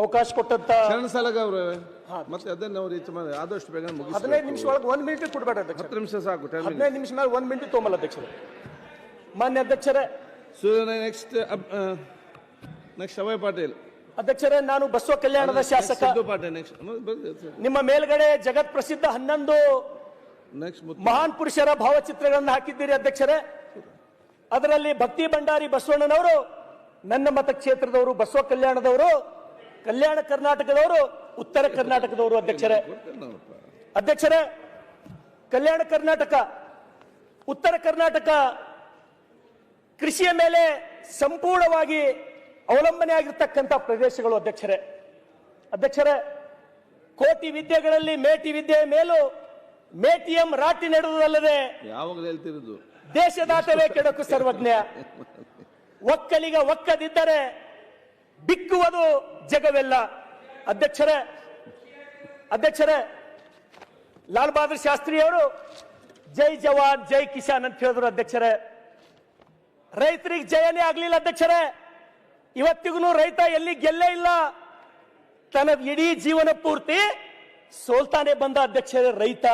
ಅವಕಾಶ ಕೊಟ್ಟಂತ ಶರಣ ಸಾಲಗ ಅವರೇ ಮತ್ತೆ ಅದನ್ನ ನಾವು ರೀಚ್ ಮಾಡಿ ಆದಷ್ಟು ಬೇಗ ಮುಗಿಸಿ 15 ನಿಮಿಷ ಒಳಗೆ 1 ಮಿನಿಟ್ ಕೊಡಬೇಡ ಅಧ್ಯಕ್ಷ. 10 ನಿಮಿಷ ಸಾಕು. 15 ನಿಮಿಷ ಮೇಲೆ 1 ಮಿನಿಟ್ ತೊಗೊಂಬಲ್ಲ ಅಧ್ಯಕ್ಷರೇ. ಮಾನ್ಯ ಅಧ್ಯಕ್ಷರೇ, ನೆಕ್ಸ್ಟ್ ಅಭಯ್ ಪಾಟೀಲ್. ಅಧ್ಯಕ್ಷರೇ, ನಾನು ಬಸವ ಕಲ್ಯಾಣದ ಶಾಸಕ. ನಿಮ್ಮ ಮೇಲ್ಗಡೆ ಜಗತ್ ಪ್ರಸಿದ್ಧ 11 ಮಹಾನ್ ಪುರುಷರ ಭಾವಚಿತ್ರಗಳನ್ನು ಹಾಕಿದ್ದೀರಿ ಅಧ್ಯಕ್ಷರೇ. ಅದರಲ್ಲಿ ಭಕ್ತಿ ಭಂಡಾರಿ ಬಸವಣ್ಣನವರು, ನನ್ನ ಮತಕ್ಷೇತ್ರದವರು, ಬಸವ ಕಲ್ಯಾಣದವರು, ಕಲ್ಯಾಣ ಕರ್ನಾಟಕದವರು, ಉತ್ತರ ಕರ್ನಾಟಕದವರು. ಅಧ್ಯಕ್ಷರೇ, ಕಲ್ಯಾಣ ಕರ್ನಾಟಕ, ಉತ್ತರ ಕರ್ನಾಟಕ ಕೃಷಿಯ ಮೇಲೆ ಸಂಪೂರ್ಣವಾಗಿ ಅವಲಂಬನೆ ಆಗಿರ್ತಕ್ಕಂಥ ಪ್ರದೇಶಗಳು. ಅಧ್ಯಕ್ಷರೇ, ಕೋಟಿ ವಿದ್ಯೆಗಳಲ್ಲಿ ಮೇಟಿ ವಿದ್ಯೆಯ ಮೇಲೂ ಮೇಟಿಎಂ ರಾಟಿ ನಡೆದುದಲ್ಲದೆ ಯಾವಾಗಲೂ ಹೇಳ್ತಿರೋದು ದೇಶದಾಟವೇ ಕೆಡಕು ಸರ್ವಜ್ಞ. ಒಕ್ಕಲಿಗ ಒಕ್ಕದಿದ್ದರೆ ಬಿಕ್ಕುವುದು ಜಗವೆಲ್ಲ. ಅಧ್ಯಕ್ಷರೇ, ಲಾಲ್ ಬಹದ್ದೂರ್ ಶಾಸ್ತ್ರಿ ಅವರು ಜೈ ಜವಾನ್ ಜೈ ಕಿಸಾನ್ ಅಂತ ಹೇಳಿದ್ರು. ಅಧ್ಯಕ್ಷರೇ, ರೈತರಿಗೆ ಜಯನೇ ಆಗ್ಲಿಲ್ಲ. ಅಧ್ಯಕ್ಷರೇ, ಇವತ್ತಿಗೂ ರೈತ ಎಲ್ಲಿ ಗೆಲ್ಲೇ ಇಲ್ಲ. ತನ್ನ ಇಡೀ ಜೀವನ ಪೂರ್ತಿ ಸೋಲ್ತಾನೆ ಬಂದ ಅಧ್ಯಕ್ಷರೇ ರೈತ.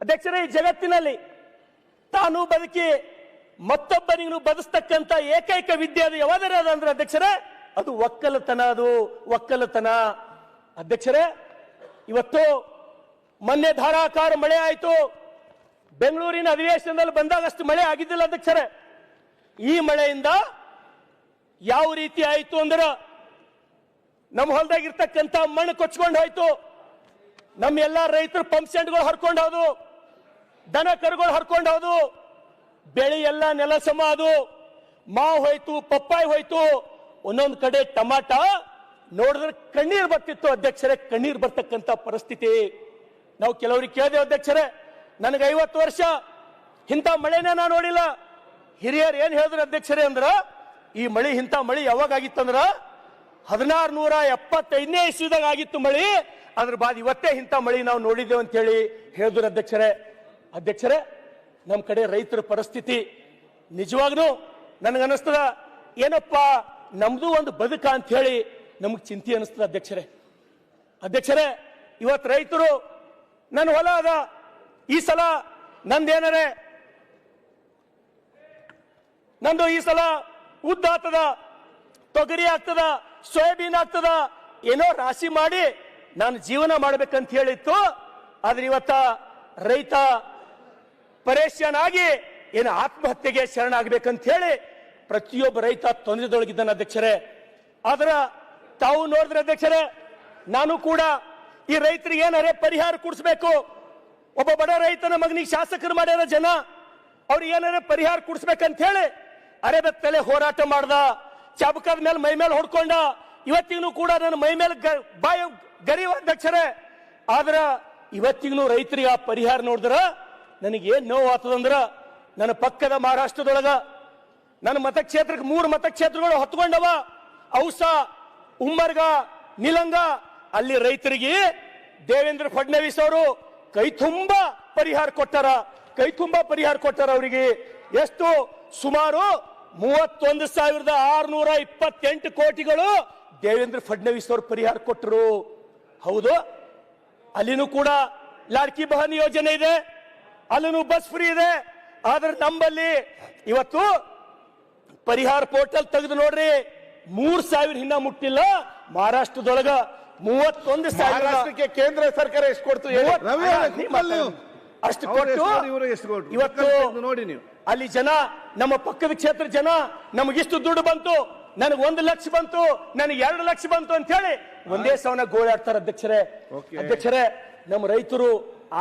ಅಧ್ಯಕ್ಷರೇ, ಈ ಜಗತ್ತಿನಲ್ಲಿ ತಾನು ಬದುಕಿ ಮತ್ತೊಬ್ಬನಿಗೂ ಬದುಸ್ತಕ್ಕಂಥ ಏಕೈಕ ವಿದ್ಯೆ ಅದು ಯಾವ್ದಾರ ಅಂದ್ರೆ ಅಧ್ಯಕ್ಷರೇ, ಅದು ಒಕ್ಕಲತನ. ಅಧ್ಯಕ್ಷರೇ, ಇವತ್ತು ಮೊನ್ನೆ ಧಾರಾಕಾರ ಮಳೆ ಆಯಿತು. ಬೆಂಗಳೂರಿನ ಅಧಿವೇಶನದಲ್ಲಿ ಬಂದಾಗ ಅಷ್ಟು ಮಳೆ ಆಗಿದ್ದಿಲ್ಲ ಅಧ್ಯಕ್ಷರೇ. ಈ ಮಳೆಯಿಂದ ಯಾವ ರೀತಿ ಆಯಿತು ಅಂದ್ರೆ, ನಮ್ಮ ಹೊಲದಾಗಿರ್ತಕ್ಕಂಥ ಮಣ್ಣು ಕೊಚ್ಕೊಂಡು ಹೋಯ್ತು. ನಮ್ಮ ಎಲ್ಲ ರೈತರು ಪಂಪ್ ಸೆಟ್ಗಳು ಹರ್ಕೊಂಡು ಹೋದು, ದನ ಕರುಗಳು ಹರ್ಕೊಂಡು ಹೋದು, ಬೆಳೆ ಎಲ್ಲ ನೆಲ ಸಮ ಅದು. ಮಾವು ಹೋಯ್ತು, ಪಪ್ಪಾಯಿ ಹೋಯ್ತು, ಒಂದೊಂದು ಕಡೆ ಟಮಾಟ ನೋಡಿದ್ರೆ ಕಣ್ಣೀರು ಬರ್ತಿತ್ತು ಅಧ್ಯಕ್ಷರೇ. ಕಣ್ಣೀರು ಬರ್ತಕ್ಕಂಥ ಪರಿಸ್ಥಿತಿ. ನಾವು ಕೆಲವರಿಗೆ ಕೇಳಿದೆ ಅಧ್ಯಕ್ಷರೇ, ನನಗೆ 50 ವರ್ಷ ಇಂಥ ಮಳೆನೇ ನಾನು ನೋಡಿಲ್ಲ. ಹಿರಿಯರು ಏನ್ ಹೇಳಿದ್ರು ಅಧ್ಯಕ್ಷರೇ ಅಂದ್ರ, ಈ ಮಳಿ ಇಂಥ ಮಳಿ ಯಾವಾಗ ಆಗಿತ್ತಂದ್ರ 1675ನೇ ಇಸ್ವಿದಾಗ ಆಗಿತ್ತು ಮಳಿ. ಅದ್ರ ಬಾದ್ ಇವತ್ತೇ ಇಂಥ ಮಳಿ ನಾವು ನೋಡಿದ್ದೇವೆ ಅಂತ ಹೇಳಿ ಹೇಳಿದ್ರು ಅಧ್ಯಕ್ಷರೇ, ನಮ್ಮ ಕಡೆ ರೈತರ ಪರಿಸ್ಥಿತಿ ನಿಜವಾಗ್ಲೂ ನನಗನ್ನಿಸ್ತದ, ಏನಪ್ಪ ನಮ್ದು ಒಂದು ಬದುಕ ಅಂತ ಹೇಳಿ ನಮಗ್ ಚಿಂತೆ ಅನಿಸ್ತದ ಅಧ್ಯಕ್ಷರೇ. ಇವತ್ತು ರೈತರು, ನನ್ನ ಹೊಲ ಅದ, ಈ ಸಲ ನಂದು ಈ ಸಲ ಉದ್ದ ಆಗ್ತದ, ತೊಗರಿ ಆಗ್ತದ, ಸೋಯಾಬೀನ್ ಆಗ್ತದ, ಏನೋ ರಾಶಿ ಮಾಡಿ ನಾನು ಜೀವನ ಮಾಡ್ಬೇಕಂತ ಹೇಳಿತ್ತು. ಆದ್ರೆ ಇವತ್ತ ರೈತ ಪರೇಶಾನ್ ಆಗಿ ಏನು ಆತ್ಮಹತ್ಯೆಗೆ ಶರಣಾಗಬೇಕಂತ ಹೇಳಿ ಪ್ರತಿಯೊಬ್ಬ ರೈತ ತೊಂದರೆದೊಳಗಿದ್ದಾನೆ ಅಧ್ಯಕ್ಷರೇ. ಆದ್ರ ತಾವು ನೋಡಿದ್ರೆ ಅಧ್ಯಕ್ಷರೇ, ನಾನು ಕೂಡ ಈ ರೈತರಿಗೆ ಏನಾರೇ ಪರಿಹಾರ ಕೊಡಿಸ್ಬೇಕು. ಒಬ್ಬ ಬಡ ರೈತನ ಮಗನಿಗೆ ಶಾಸಕರು ಮಾಡ್ಯಾರ ಜನ, ಅವ್ರಿಗೆ ಏನಾರೇ ಪರಿಹಾರ ಕೊಡಿಸ್ಬೇಕಂತ ಹೇಳಿ ಅರೆಬೆತ್ತಲೆ ಹೋರಾಟ ಮಾಡ್ದ. ಚಾಬಕದ ಮೇಲೆ ಮೈ ಮೇಲೆ ಹೊಡ್ಕೊಂಡ. ಇವತ್ತಿಗೂ ಕೂಡ ನನ್ನ ಮೈ ಮೇಲೆ ಗರಿವ ಅಧ್ಯಕ್ಷರೇ. ಆದ್ರ ಇವತ್ತಿಗೂ ರೈತರಿಗೆ ಆ ಪರಿಹಾರ ನೋಡಿದ್ರ ನನಗೆ ಏನ್ ನೋವು ಆಗ್ತದಂದ್ರ, ನನ್ನ ಪಕ್ಕದ ಮಹಾರಾಷ್ಟ್ರದೊಳಗ ನನ್ನ ಮತಕ್ಷೇತ್ರಕ್ಕೆ 3 ಮತಕ್ಷೇತ್ರಗಳು ಹೊತ್ಕೊಂಡವ. ಔಸಾ, ಉಮ್ಮರ್ಗ, ನಿಲಂಗ. ಅಲ್ಲಿ ರೈತರಿಗೆ ದೇವೇಂದ್ರ ಫಡ್ನವೀಸ್ ಅವರು ಕೈ ತುಂಬಾ ಪರಿಹಾರ ಕೊಟ್ಟಾರ. ಅವರಿಗೆ ಎಷ್ಟು? ಸುಮಾರು 31,628 ಕೋಟಿಗಳು ದೇವೇಂದ್ರ ಫಡ್ನವೀಸ್ ಅವರು ಪರಿಹಾರ ಕೊಟ್ಟರು. ಹೌದು, ಅಲ್ಲಿನೂ ಕೂಡ ಲಾಡ್ಕಿ ಬಹನ್ ಯೋಜನೆ ಇದೆ, ಅಲ್ಲೂ ಬಸ್ ಫ್ರೀ ಇದೆ. ಆದ್ರೆ ನಮ್ಮಲ್ಲಿ ಇವತ್ತು ಪರಿಹಾರ ಪೋರ್ಟಲ್ ತೆಗೆದು ನೋಡ್ರಿ, 3,000 ಇನ್ನ ಮುಟ್ಟಿಲ್ಲ. ಮಹಾರಾಷ್ಟ್ರದೊಳಗ 31,000 ಕೇಂದ್ರ ಸರ್ಕಾರ ಎಷ್ಟು ಕೊಡ್ತು? ಅಷ್ಟು ಕೊಟ್ಟು ಇವತ್ತು ನೋಡಿ ನೀವು ಅಲ್ಲಿ ಜನ, ನಮ್ಮ ಪಕ್ಕದ ಕ್ಷೇತ್ರ ಜನ, ನಮಗಿಷ್ಟು ದುಡ್ಡು ಬಂತು, ನನಗೆ 1 ಲಕ್ಷ ಬಂತು, ನನಗೆ 2 ಲಕ್ಷ ಬಂತು ಅಂತ ಹೇಳಿ ಒಂದೇ ಸವನ ಗೋಳಾಡ್ತಾರೆ ಅಧ್ಯಕ್ಷರೇ. ನಮ್ಮ ರೈತರು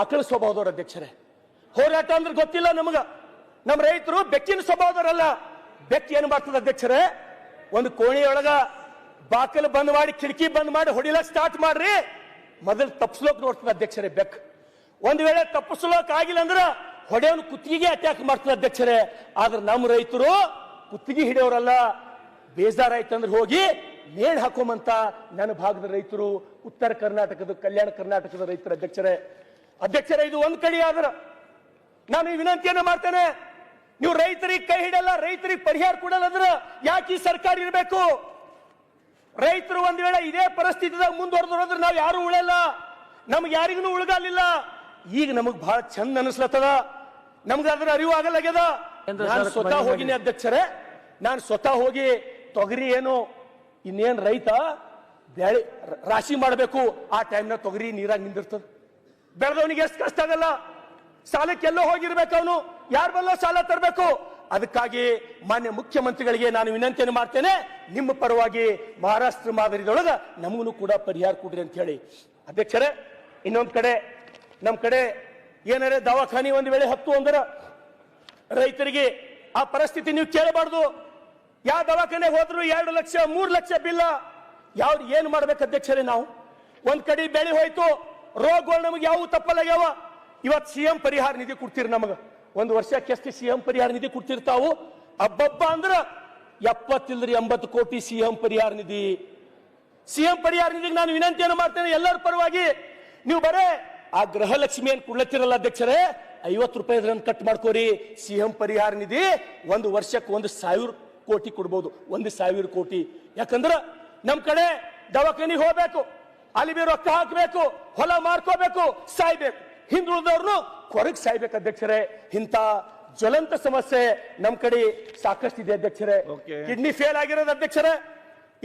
ಆಕಳ ಸ್ವಭಾವದವ್ರ ಅಧ್ಯಕ್ಷರೇ. ಹೋರಾಟ ಅಂದ್ರೆ ಗೊತ್ತಿಲ್ಲ ನಮಗ. ನಮ್ಮ ರೈತರು ಬೆಕ್ಕಿನ ಸ್ವಭಾವದವರಲ್ಲ. ಬೆಕ್ಕು ಏನ್ ಮಾಡ್ತದ ಅಧ್ಯಕ್ಷರೇ, ಒಂದು ಕೋಣೆಯೊಳಗ ಬಾಕಲು ಬಂದ್ ಮಾಡಿ, ಕಿಟಕಿ ಬಂದ್ ಮಾಡಿ ಹೊಡಿಲಕ್ ಸ್ಟಾರ್ಟ್ ಮಾಡ್ರಿ, ಮೊದಲು ತಪ್ಪಿಸ್ಲೋಕ್ ನೋಡ್ತದ ಅಧ್ಯಕ್ಷರೇ ಬೆಕ್. ಒಂದ್ ವೇಳೆ ತಪ್ಪಿಸ್ಲೋಕ್ ಆಗಿಲ್ಲ ಅಂದ್ರ ಹೊಡೆಯವನು ಕುತ್ತಿಗೆ ಅಟ್ಯಾಕ್ ಮಾಡ್ತದ ಅಧ್ಯಕ್ಷರೇ. ಆದ್ರೆ ನಮ್ಮ ರೈತರು ಕುತ್ತಿಗೆ ಹಿಡಿಯೋರಲ್ಲ. ಬೇಜಾರಾಯ್ತಂದ್ರೆ ಹೋಗಿ ನೇಣು ಹಾಕೋಮಂತ ನನ್ನ ಭಾಗದ ರೈತರು, ಉತ್ತರ ಕರ್ನಾಟಕದ, ಕಲ್ಯಾಣ ಕರ್ನಾಟಕದ ರೈತರ ಅಧ್ಯಕ್ಷರೇ. ಇದು ಒಂದ್ ಕಡೆ ಆದ್ರ ನಾನು ಈ ವಿನಂತಿಯನ್ನು ಮಾಡ್ತೇನೆ, ನೀವು ರೈತರಿಗೆ ಕೈ ಹಿಡಲ್ಲ, ರೈತರಿಗೆ ಪರಿಹಾರ ಕೊಡಲ್ಲ ಅಂದ್ರ ಯಾಕೆ ಈ ಸರ್ಕಾರ ಇರಬೇಕು? ರೈತರು ಒಂದ್ ವೇಳೆ ಇದೇ ಪರಿಸ್ಥಿತಿದಾಗ ಮುಂದುವರೆದ್ರೆ ನಾವು ಯಾರು ಉಳಿಯಲ್ಲ, ನಮ್ಗೆ ಯಾರಿಗೂ ಉಳ್ಗಾಲಿಲ್ಲ. ಈಗ ನಮಗ್ ಬಹಳ ಚಂದ ಅನಿಸ್ಲತ್ತದ, ನಮ್ಗೆ ಅದ್ರ ಅರಿವು ಆಗಲಾಗ್ಯದ. ನಾನು ಸ್ವತಃ ಹೋಗಿನಿ ಅಧ್ಯಕ್ಷರೇ, ನಾನು ಸ್ವತಃ ಹೋಗಿ ತೊಗರಿ ಏನು ಇನ್ನೇನ್ ರೈತ ಬೆಳೆ ರಾಶಿ ಮಾಡಬೇಕು, ಆ ಟೈಮ್ನ ತೊಗರಿ ನೀರಾಗ ನಿಂದಿರ್ತದ. ಬೆಳೆದವನಿಗೆ ಎಷ್ಟು ಕಷ್ಟ ಆಗಲ್ಲ, ಸಾಲಕ್ಕೆಲ್ಲೋ ಹೋಗಿರ್ಬೇಕು, ಅವನು ಯಾರ ಬಲ್ಲೋ ಸಾಲ ತರಬೇಕು. ಅದಕ್ಕಾಗಿ ಮಾನ್ಯ ಮುಖ್ಯಮಂತ್ರಿಗಳಿಗೆ ನಾನು ವಿನಂತಿಯನ್ನು ಮಾಡ್ತೇನೆ, ನಿಮ್ಮ ಪರವಾಗಿ ಮಹಾರಾಷ್ಟ್ರ ಮಾದರಿದೊಳಗ ನಮಗೂ ಕೂಡ ಪರಿಹಾರ ಕೊಡ್ರಿ ಅಂತ ಹೇಳಿ. ಅಧ್ಯಕ್ಷರೇ, ಇನ್ನೊಂದ್ ಕಡೆ ನಮ್ ಕಡೆ ಏನಾರೆ ದವಾಖಾನಿ ಒಂದ್ ವೇಳೆ ಹತ್ತು ಅಂದ್ರ ರೈತರಿಗೆ ಆ ಪರಿಸ್ಥಿತಿ ನೀವು ಕೇಳಬಾರ್ದು. ಯಾವ ದವಾಖಾನೆ ಹೋದ್ರು 2 ಲಕ್ಷ 3 ಲಕ್ಷ ಬಿಲ್ಲ. ಯಾವ್ದು ಏನ್ ಮಾಡ್ಬೇಕು ಅಧ್ಯಕ್ಷರೇ? ನಾವು ಒಂದ್ ಕಡೆ ಬೆಳೆ ಹೋಯ್ತು, ರೋಗಗಳು ನಮಗೆ ಯಾವ ತಪ್ಪಲಾಗ್ಯಾವ. ಇವತ್ತು ಸಿಎಂ ಪರಿಹಾರ ನಿಧಿ ಕೊಡ್ತೀರಿ, ನಮಗ ಒಂದು ವರ್ಷಕ್ಕೆ ಎಷ್ಟು ಸಿಎಂ ಪರಿಹಾರ ನಿಧಿ ಕೊಡ್ತಿರ್ತಾವು? ಅಬ್ಬಬ್ಬ ಅಂದ್ರ 70 ಇಲ್ರಿ 80 ಕೋಟಿ ಸಿಎಂ ಪರಿಹಾರ ನಿಧಿ. ಸಿಎಂ ಪರಿಹಾರ ನಿಧಿಗೆ ನಾನು ವಿನಂತಿಯನ್ನು ಮಾಡ್ತೇನೆ ಎಲ್ಲರ ಪರವಾಗಿ, ನೀವು ಬರೇ ಆ ಗೃಹಲಕ್ಷ್ಮಿ ಏನ್ ಕೊಡ್ಲತ್ತಿರಲ್ಲ ಅಧ್ಯಕ್ಷರೇ, 50 ರೂಪಾಯಿ ಅದನ್ನ ಕಟ್ ಮಾಡ್ಕೋರಿ. ಸಿಎಂ ಪರಿಹಾರ ನಿಧಿ ಒಂದು ವರ್ಷಕ್ಕೆ 1,000 ಕೋಟಿ ಕೊಡ್ಬೋದು, 1,000 ಕೋಟಿ. ಯಾಕಂದ್ರ ನಮ್ ಕಡೆ ದವಾಖಾನಿಗೆ ಹೋಗ್ಬೇಕು, ಅಲ್ಲಿ ಬಿ ರೊಕ್ಕ ಹಾಕ್ಬೇಕು, ಹೊಲ ಮಾರ್ಕೋಬೇಕು, ಸಾಯ್ಬೇಕು, ಹಿಂದುಳಿದವ್ರನ್ನು ಕೊರಗ್ ಸಾಯ್ಬೇಕು ಅಧ್ಯಕ್ಷರೇ. ಇಂಥ ಜ್ವಲಂತ ಸಮಸ್ಯೆ ನಮ್ ಕಡೆ ಸಾಕಷ್ಟು ಇದೆ ಅಧ್ಯಕ್ಷರೇ. ಕಿಡ್ನಿ ಫೇಲ್ ಆಗಿರೋದು ಅಧ್ಯಕ್ಷರೇ,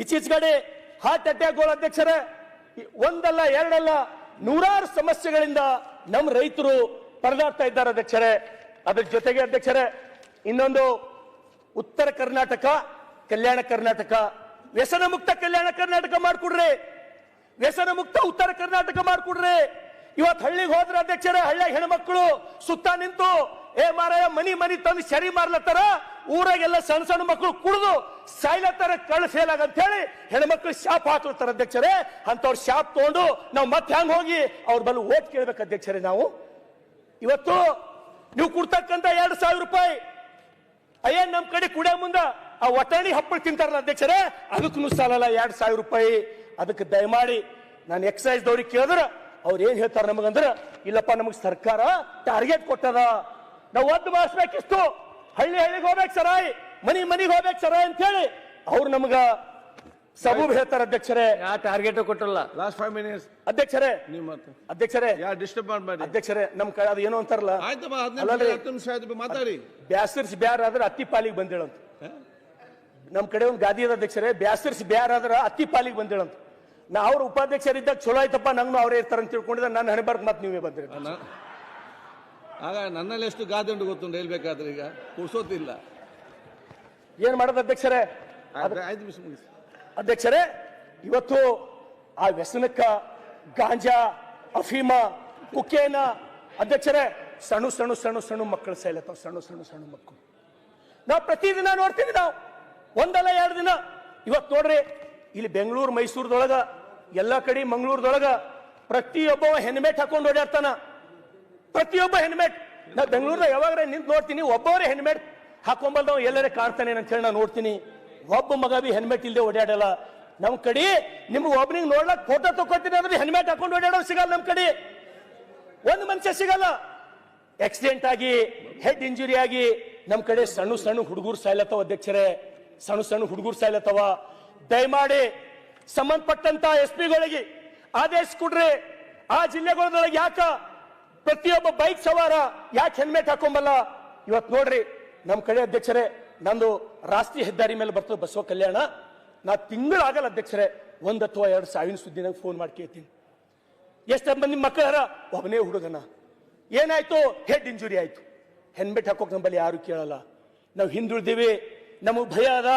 ಈಚೀಚೆಗಡೆ ಹಾರ್ಟ್ ಅಟ್ಯಾಕ್ಗಳು ಅಧ್ಯಕ್ಷರೇ, ಒಂದಲ್ಲ ಎರಡಲ್ಲ ನೂರಾರು ಸಮಸ್ಯೆಗಳಿಂದ ನಮ್ಮ ರೈತರು ಪರದಾಡ್ತಾ ಇದ್ದಾರೆ ಅಧ್ಯಕ್ಷರೇ. ಅದ್ರ ಜೊತೆಗೆ ಅಧ್ಯಕ್ಷರೇ, ಇನ್ನೊಂದು ಉತ್ತರ ಕರ್ನಾಟಕ, ಕಲ್ಯಾಣ ಕರ್ನಾಟಕ, ವ್ಯಸನ ಮುಕ್ತ ಕಲ್ಯಾಣ ಕರ್ನಾಟಕ ಮಾಡ್ಕೊಡ್ರಿ, ವ್ಯಸನ ಮುಕ್ತ ಉತ್ತರ ಕರ್ನಾಟಕ ಮಾಡ್ಕೊಡ್ರಿ. ಇವತ್ತು ಹಳ್ಳಿಗೆ ಹೋದ್ರೆ ಅಧ್ಯಕ್ಷರೇ, ಹಳ್ಳಿಯಾಗ ಹೆಣ್ಮಕ್ಳು ಸುತ್ತ ನಿಂತು ಮಾರಾಯ ಮನಿ ತಂದು ಶರಿ ಮಾರ್ಲತ್ತಾರ, ಊರಾಗೆಲ್ಲ ಸಣ್ಣ ಸಣ್ಣ ಮಕ್ಕಳು ಕುಡಿದು ಸಾಯ್ಲತ್ತಾರ, ಕಳ್ಳ ಫೇಲ್ ಆಗಂತ ಹೇಳಿ ಹೆಣ್ಮಕ್ಳು ಶಾಪ್ ಹಾಕ್ಲತ್ತಾರ ಅಧ್ಯಕ್ಷರೇ. ಅಂತವ್ರ ಶಾಪ್ ತಗೊಂಡು ನಾವು ಮತ್ತೆ ಹ್ಯಾಂಗ ಹೋಗಿ ಅವ್ರ ಬಲ್ಲ ಓಟ್ ಕೇಳ್ಬೇಕು ಅಧ್ಯಕ್ಷರೇ. ನಾವು ಇವತ್ತು ನೀವು ಕೊಡ್ತಕ್ಕಂತ 2,000 ರೂಪಾಯಿ ಅಯ್ಯನ್ ನಮ್ ಕಡೆ ಕುಡಿಯ ಮುಂದ ಆ ಒಟ್ಟಣಿ ಹಪ್ಪಳ ತಿಂತಾರಲ್ಲ ಅಧ್ಯಕ್ಷರೇ, ಅದಕ್ಕೂ ಸಾಲಲ್ಲ 2,000 ರೂಪಾಯಿ. ಅದಕ್ಕೆ ದಯಮಾಡಿ ನಾನು ಎಕ್ಸೈಸ್ ದವ್ರಿಗೆ ಕೇಳಿದ್ರ ಅವ್ರು ಏನ್ ಹೇಳ್ತಾರ ನಮಗಂದ್ರ, ಇಲ್ಲಪ್ಪ ನಮಗ್ ಸರ್ಕಾರ ಟಾರ್ಗೆಟ್ ಕೊಟ್ಟದ, ನಾವು ಒದ್ದು ಮಾಡಿಸ್ಬೇಕಿಷ್ಟು, ಹಳ್ಳಿಗೆ ಹೋಗ್ಬೇಕು ಸರಾಯ್, ಮನಿಗೆ ಹೋಗ್ಬೇಕು ಸರಾಯ್ ಅಂತ ಹೇಳಿ ಅವ್ರು ನಮಗ ಸಬೂಬ್ ಹೇಳ್ತಾರ ಅಧ್ಯಕ್ಷರೇ. ಯಾವ ಟಾರ್ಗೆಟ್ ಕೊಟ್ಟಲ್ಲ. ಲಾಸ್ಟ್ 5 minutes ಅಧ್ಯಕ್ಷರೇ, ಅಧ್ಯಕ್ಷರೇ ಡಿಸ್ಟರ್ಬ್ ಮಾಡಬೇಡಿ ಅಧ್ಯಕ್ಷರೇ. ನಮ್ ಕಡೆ ಅದು ಏನೋ ಅಂತಾರಲ್ಲ, ಮಾತಾಡಿ, ಬ್ಯಾಸರ್ಸ್ ಬ್ಯಾರ ಆದ್ರೆ ಅತ್ತಿ ಪಾಲಿಗೆ ಬಂದೇಳಂತ. ನಮ್ ಕಡೆ ಒಂದು ಗಾದಿ ಅದ ಅಧ್ಯಕ್ಷರೇ, ಬ್ಯಾಸರ್ಸ್ ಬ್ಯಾರ ಆದ್ರ ಅತ್ತಿ ಪಾಲಿಗೆ ಬಂದೇಳಂತ. ನಾ ಅವ್ರ ಉಪಾಧ್ಯಕ್ಷರಿದ್ದಾಗ ಚಲೋ ಆಯ್ತಪ್ಪ, ನಂಗೂ ಅವ್ರೇ ಇರ್ತಾರ ಅಂತ ತಿಳ್ಕೊಂಡಿದ್ದ, ನನ್ನ ಹಣೆ ಬರ್ಕ್ ಮತ್ತೆ ನೀವೇ ಬಂದ್ರಿ. ಆಗ ನನ್ನಲ್ಲಿ ಎಷ್ಟು ಗಾದೆ ಉಂಟು ಗೊತ್ತುಂಟು ಹೇಳ್ಬೇಕಾದ್ರೆ, ಈಗ ಕುಡ್ಸೋತಿಲ್ಲ. ಏನ್ ಮಾಡೋದು ಅಧ್ಯಕ್ಷರೇ? 5 ನಿಮಿಷ ಮುಗಿಸಿ ಅಧ್ಯಕ್ಷರೇ, ಇವತ್ತು ಆ ವ್ಯಸನಕ್ಕ ಗಾಂಜಾ, ಅಫೀಮ, ಕುಕ್ಕೇನ ಅಧ್ಯಕ್ಷರೇ ಸಣ್ಣ ಸಣ್ಣ ಸಣ್ಣ ಸಣ್ಣ ಮಕ್ಕಳು ಸಾಯ್ಲತ್ತಾವ, ಸಣ್ಣ ಸಣ್ಣ ಸಣ್ಣ ಮಕ್ಕಳು. ನಾವು ಪ್ರತಿದಿನ ನೋಡ್ತೀವಿ, ನಾವು ಒಂದಲ್ಲ 2 ದಿನ. ಇವತ್ತು ನೋಡ್ರಿ, ಇಲ್ಲಿ ಬೆಂಗಳೂರು ಮೈಸೂರದೊಳಗ ಎಲ್ಲ ಕಡೆ ಮಂಗಳೂರದೊಳಗ ಪ್ರತಿಯೊಬ್ಬ ಹೆಲ್ಮೆಟ್ ಹಾಕೊಂಡು ಓಡಾಡ್ತಾನ, ಪ್ರತಿಯೊಬ್ಬ ಹೆಲ್ಮೆಟ್. ನಾ ಬೆಂಗಳೂರ್ದಾಗ ಯಾವಾಗ ನಿಂತು ನೋಡ್ತೀನಿ, ಒಬ್ಬರೇ ಹೆಲ್ಮೆಟ್ ಹಾಕೊಂಬಲ್ದವ್ ಎಲ್ಲರೇ ಕಾಣ್ತಾನೆ ಅಂತ ಹೇಳಿ ನಾನು ನೋಡ್ತೀನಿ. ಒಬ್ಬ ಮಗ ಬಿ ಹೆಲ್ಮೆಟ್ ಇಲ್ಲದೆ ಓಡಾಡಲ್ಲ. ನಮ್ ಕಡೆ ನಿಮ್ಗೆ ಒಬ್ಬನಿಗೆ ನೋಡ್ಲಕ್ ಫೋಟೋ ತಗೋತೀನಿ ಅಂದ್ರೆ ಹೆಲ್ಮೆಟ್ ಹಾಕೊಂಡು ಓಡಾಡೋ ಸಿಗಲ್ಲ. ನಮ್ ಕಡೆ ಒಂದು ಮನುಷ್ಯ ಸಿಗಲ್ಲ. ಆಕ್ಸಿಡೆಂಟ್ ಆಗಿ ಹೆಡ್ ಇಂಜುರಿ ಆಗಿ ನಮ್ ಕಡೆ ಸಣ್ಣ ಸಣ್ಣ ಹುಡುಗರು ಸಾಯ್ಲತ್ತವ ಅಧ್ಯಕ್ಷರೇ, ಸಣ್ಣ ಸಣ್ಣ ಹುಡುಗರು ಸಾಯ್ಲತ್ತವ. ದಯಮಾಡಿ ಸಂಬಂಧಪಟ್ಟಂತ SP ಗಳಿಗೆ ಆದೇಶ ಕೊಡ್ರಿ. ಆ ಜಿಲ್ಲೆಗಳೊಳಗೆ ಯಾಕ ಪ್ರತಿಯೊಬ್ಬ ಬೈಕ್ ಸವಾರ ಯಾಕೆ ಹೆಲ್ಮೆಟ್ ಹಾಕೊಂಬಲ್ಲ? ಇವತ್ತು ನೋಡ್ರಿ ನಮ್ ಕಡೆ ಅಧ್ಯಕ್ಷರೇ, ನಂದು ರಾಷ್ಟ್ರೀಯ ಹೆದ್ದಾರಿ ಮೇಲೆ ಬರ್ತದೆ ಬಸವ ಕಲ್ಯಾಣ. ನಾ ತಿಂಗಳಾಗಲ್ಲ ಅಧ್ಯಕ್ಷರೇ, 1 ಅಥವಾ 2 ಸಾವಿನ ಸುದ್ದಿ ನಂಗೆ ಫೋನ್ ಮಾಡಿ ಕೇಳ್ತೀನಿ. ಎಷ್ಟು ಮಂದಿ ಮಕ್ಕಳಾರ? ಒಬ್ಬನೇ ಹುಡುಗನ ಏನಾಯ್ತು? ಹೆಡ್ ಇಂಜುರಿ ಆಯ್ತು. ಹೆಲ್ಮೆಟ್ ಹಾಕೋಕ್ ನಮ್ಮಲ್ಲಿ ಯಾರು ಕೇಳಲ್ಲ. ನಾವು ಹಿಂದುಳಿದೀವಿ, ನಮಗ್ ಭಯ ಅದ.